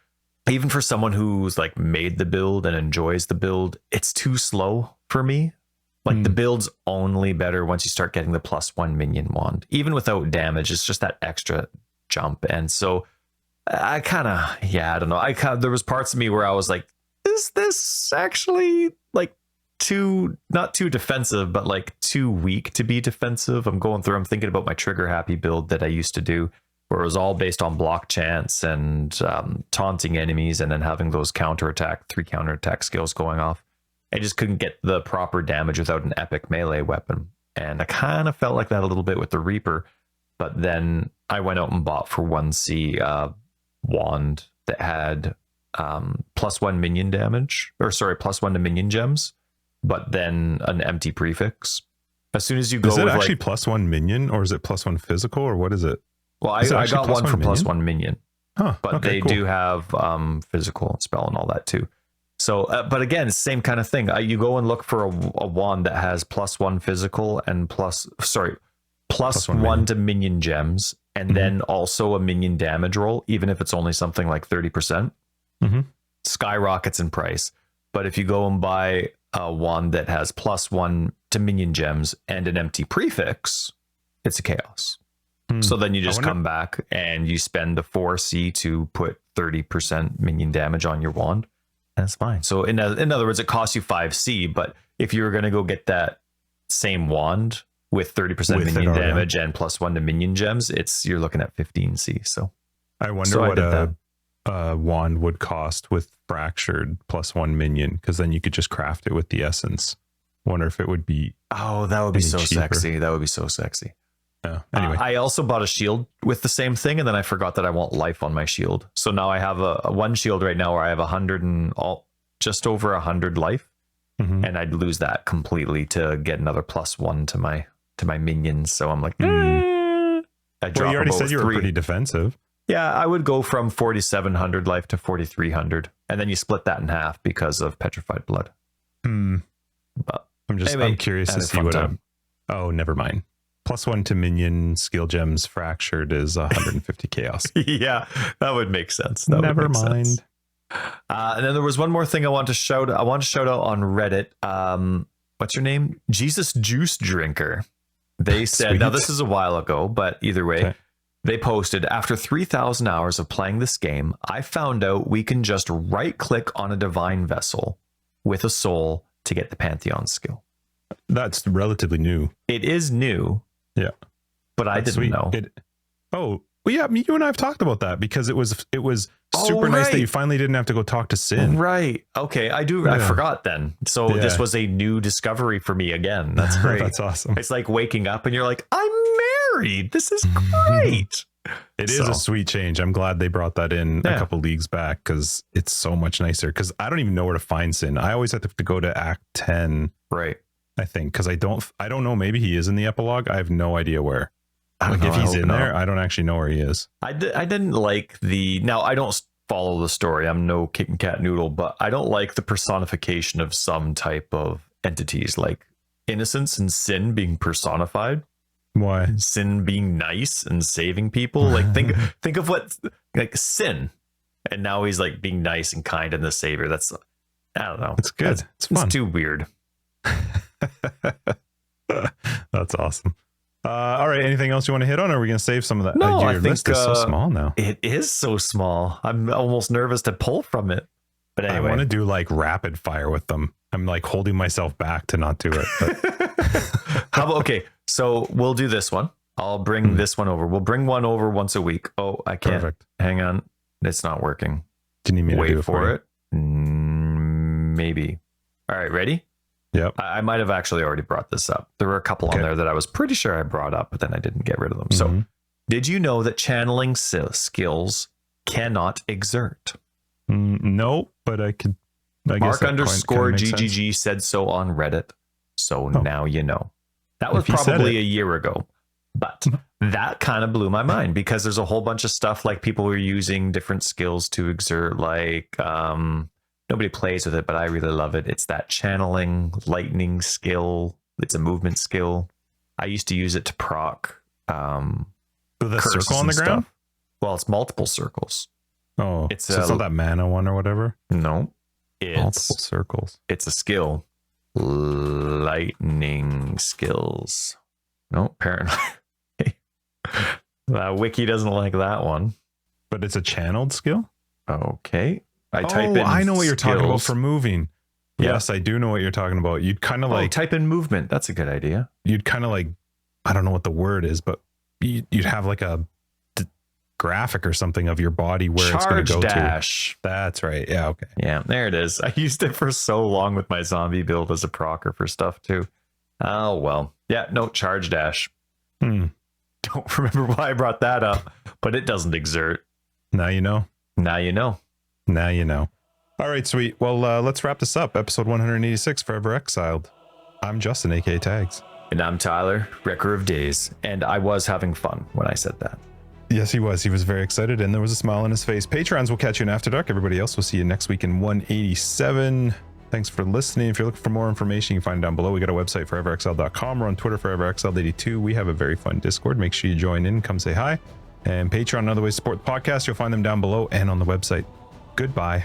even for someone who's like made the build and enjoys the build, it's too slow for me. Like the build's only better once you start getting the +1 minion wand. Even without damage, it's just that extra jump. And so I kind of, I don't know. There was parts of me where I was like, is this actually like not too defensive, but like too weak to be defensive? I'm thinking about my trigger happy build that I used to do, where it was all based on block chance and taunting enemies, and then having those 3 counterattack skills going off. I just couldn't get the proper damage without an epic melee weapon. And I kind of felt like that a little bit with the Reaper. But then I went out and bought for 1C wand that had +1 minion damage, +1 to minion gems, but then an empty prefix. As soon as you go, is it actually +1 minion, or is it +1 physical, or what is it? Well, I got one for +1 minion, but they do have physical spell and all that too. So, but again, same kind of thing. You go and look for a wand that has +1 physical and +1 to minion gems, and then also a minion damage roll, even if it's only something like 30%. Skyrockets in price. But if you go and buy a wand that has +1 to minion gems and an empty prefix, it's a chaos. So then you just come back and you spend the 4C to put 30% minion damage on your wand. That's fine. So in other words, it costs you 5C, but if you were going to go get that same wand with 30% minion damage and +1 to minion gems, you're looking at 15C. So I wonder what a wand would cost with fractured +1 minion, because then you could just craft it with the essence. Wonder if it would be. Oh, that would be so cheaper. Sexy. That would be so sexy. Yeah. Anyway, I also bought a shield with the same thing, and then I forgot that I want life on my shield. So now I have a one shield right now where I have just over 100 life, and I'd lose that completely to get another +1 to my minions. So I'm like, I drop. Well, you already said you were pretty defensive. Yeah, I would go from 4,700 life to 4,300, and then you split that in half because of petrified blood. But I'm curious to see what. Oh, never mind. +1 to minion skill gems fractured is 150 chaos. Yeah, that would make sense. Never mind. And then there was one more thing I want to shout out on Reddit. What's your name? Jesus Juice Drinker. They said, Sweet. now this is a while ago, but either way. Okay. They posted, after 3,000 hours of playing this game, I found out we can just right-click on a divine vessel with a soul to get the Pantheon skill. That's relatively new. It is new. Yeah. But I didn't know. Well, yeah, you and I have talked about that because it was super nice that you finally didn't have to go talk to Sin. Right. Okay, I do. Yeah. I forgot then. So this was a new discovery for me again. That's great. That's awesome. It's like waking up and you're like, I'm married. This is great. It is a sweet change. I'm glad they brought that in a couple leagues back because it's so much nicer. Because I don't even know where to find Sin. I always have to go to Act 10. Right. I think because I don't know. Maybe he is in the epilogue. I have no idea where. If he's in there, I don't actually know where he is. I didn't like now I don't follow the story. I'm no kitten cat noodle, but I don't like the personification of some type of entities like innocence and sin being personified. Why? Sin being nice and saving people. Like think of what like Sin, and now he's like being nice and kind and the savior. That's I don't know. It's good. It's fun. It's too weird. That's awesome. All right. Anything else you want to hit on? Or are we going to save some of that? No, your I think list is so small now. It is so small. I'm almost nervous to pull from it. But anyway, I want to do like rapid fire with them. I'm like holding myself back to not do it. But. How about, okay, so we'll do this one. I'll bring this one over. We'll bring one over once a week. Oh, I can't. Perfect. Hang on. It's not working. Do you need me to do it for it? Maybe. All right, ready? Yep. I might have actually already brought this up. There were a couple on there that I was pretty sure I brought up, but then I didn't get rid of them. So, did you know that channeling skills cannot exert? No, but I could. Mark underscore GGG said so on Reddit. So now you know. That was probably a year ago. But that kind of blew my mind because there's a whole bunch of stuff like people were using different skills to exert, like nobody plays with it, but I really love it. It's that channeling lightning skill. It's a movement skill. I used to use it to proc. The circle on the ground? Stuff. Well, it's multiple circles. Oh, it's not that mana one or whatever? No. It's multiple circles. It's a skill. Lightning skills. No, apparently. Wiki doesn't like that one. But it's a channeled skill? Okay. Type in I know what you're talking about skills. for moving. Yeah. Yes, I do know what you're talking about. You'd kind of like... type in movement. That's a good idea. You'd kind of like... I don't know what the word is, but you'd have like a graphic or something of your body where it's going to go dash. To. That's right. Yeah, okay. Yeah, there it is. I used it for so long with my zombie build as a procer for stuff too. Oh, well. Yeah, no, charge dash. Don't remember why I brought that up, but it doesn't exert. Now you know. Now you know. Now you know. All right, sweet. Well, let's wrap this up. Episode 186, Forever Exiled. I'm Justin, aka Tags. And I'm Tyler, Wrecker of Days. And I was having fun when I said that. Yes, he was. He was very excited, and there was a smile on his face. Patrons will catch you in After Dark. Everybody else will see you next week in 187. Thanks for listening. If you're looking for more information, you can find it down below. We got a website, foreverexiled.com. We're on Twitter, foreverexiled82. We have a very fun Discord. Make sure you join in. Come say hi. And Patreon and other ways to support the podcast. You'll find them down below and on the website. Goodbye.